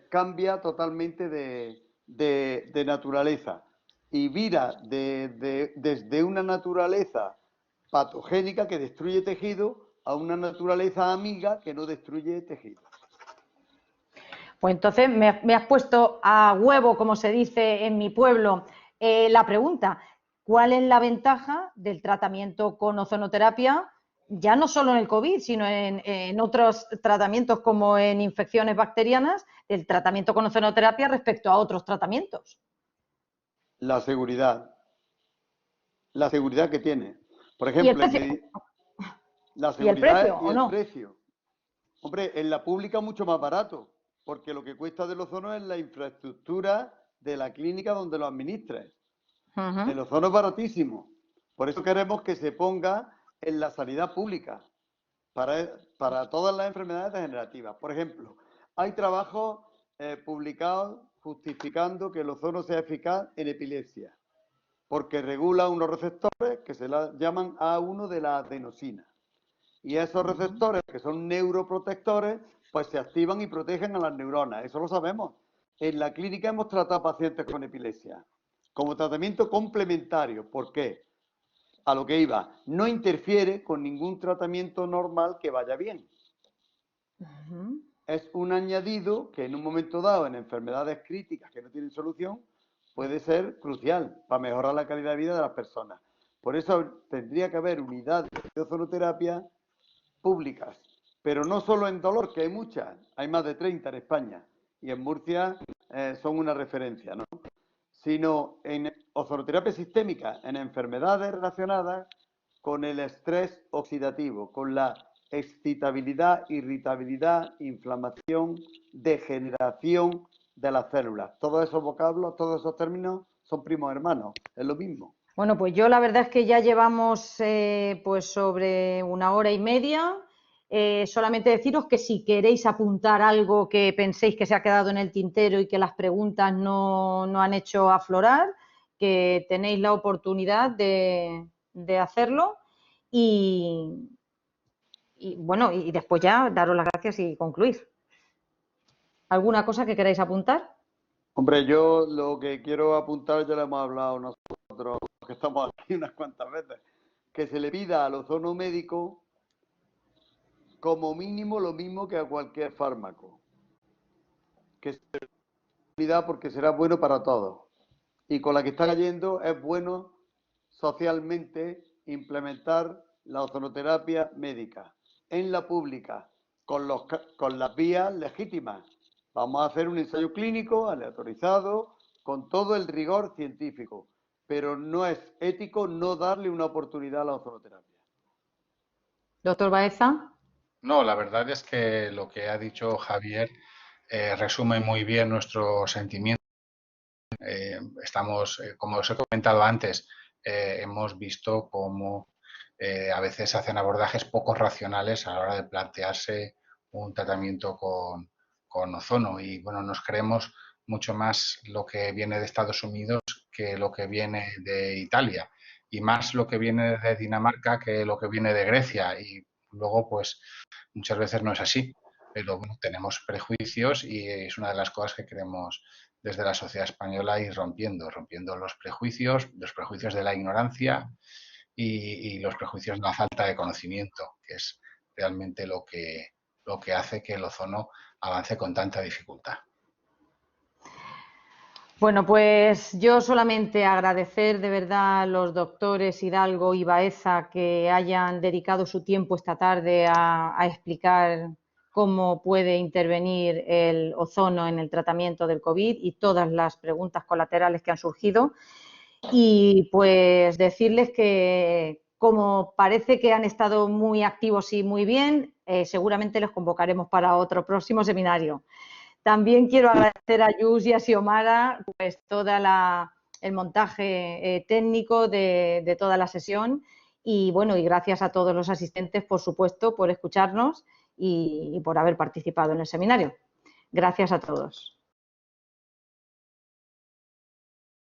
cambia totalmente de naturaleza y vira desde una naturaleza patogénica que destruye tejido a una naturaleza amiga que no destruye tejido. Pues entonces me has puesto a huevo, como se dice en mi pueblo, la pregunta, ¿cuál es la ventaja del tratamiento con ozonoterapia, ya no solo en el COVID, sino en otros tratamientos como en infecciones bacterianas, del tratamiento con ozonoterapia respecto a otros tratamientos? La seguridad que tiene. Por ¿Y el ejemplo, precio? la ¿Y el precio seguridad y o el no? precio. Hombre, en la pública mucho más barato, porque lo que cuesta del ozono es la infraestructura de la clínica donde lo administres. El ozono es baratísimo. Por eso queremos que se ponga en la sanidad pública para todas las enfermedades degenerativas. Por ejemplo, hay trabajos publicados justificando que el ozono sea eficaz en epilepsia, porque regula unos receptores que se llaman A1 de la adenosina. Y esos receptores, que son neuroprotectores, pues se activan y protegen a las neuronas. Eso lo sabemos. En la clínica hemos tratado a pacientes con epilepsia como tratamiento complementario. ¿Por qué? A lo que iba, no interfiere con ningún tratamiento normal que vaya bien. Es un añadido que en un momento dado, en enfermedades críticas que no tienen solución, puede ser crucial para mejorar la calidad de vida de las personas. Por eso tendría que haber unidades de ozonoterapia públicas, pero no solo en dolor, que hay muchas, hay más de 30 en España, y en Murcia son una referencia, ¿no? Sino en ozonoterapia sistémica, en enfermedades relacionadas con el estrés oxidativo, con la excitabilidad, irritabilidad, inflamación, degeneración de las células. Todos esos vocablos, todos esos términos son primos hermanos, es lo mismo. Bueno, pues yo la verdad es que ya llevamos pues sobre 1 hora y media. Solamente deciros que si queréis apuntar algo que penséis que se ha quedado en el tintero y que las preguntas no han hecho aflorar, que tenéis la oportunidad de hacerlo y bueno, y después ya daros las gracias y concluir. ¿Alguna cosa que queráis apuntar? Hombre, yo lo que quiero apuntar, ya lo hemos hablado nosotros, que estamos aquí unas cuantas veces, que se le pida al ozono médico como mínimo lo mismo que a cualquier fármaco. Que se porque será bueno para todos. Y con la que está cayendo es bueno socialmente implementar la ozonoterapia médica en la pública, con las vías legítimas. Vamos a hacer un ensayo clínico aleatorizado con todo el rigor científico, pero no es ético no darle una oportunidad a la ozonoterapia. Doctor Baeza. No, la verdad es que lo que ha dicho Javier resume muy bien nuestro sentimiento. Como os he comentado antes, hemos visto cómo a veces hacen abordajes poco racionales a la hora de plantearse un tratamiento con ozono y bueno, nos creemos mucho más lo que viene de Estados Unidos que lo que viene de Italia y más lo que viene de Dinamarca que lo que viene de Grecia y luego pues muchas veces no es así, pero bueno, tenemos prejuicios y es una de las cosas que queremos desde la sociedad española ir rompiendo los prejuicios de la ignorancia y los prejuicios de la falta de conocimiento, que es realmente lo que hace que el ozono avance con tanta dificultad. Bueno, pues yo solamente agradecer de verdad a los doctores Hidalgo y Baeza que hayan dedicado su tiempo esta tarde a explicar cómo puede intervenir el ozono en el tratamiento del COVID y todas las preguntas colaterales que han surgido. Y pues decirles que como parece que han estado muy activos y muy bien, seguramente les convocaremos para otro próximo seminario. También quiero agradecer a Yus y a Xiomara pues todo el montaje técnico de toda la sesión y bueno, y gracias a todos los asistentes, por supuesto, por escucharnos y por haber participado en el seminario. Gracias a todos.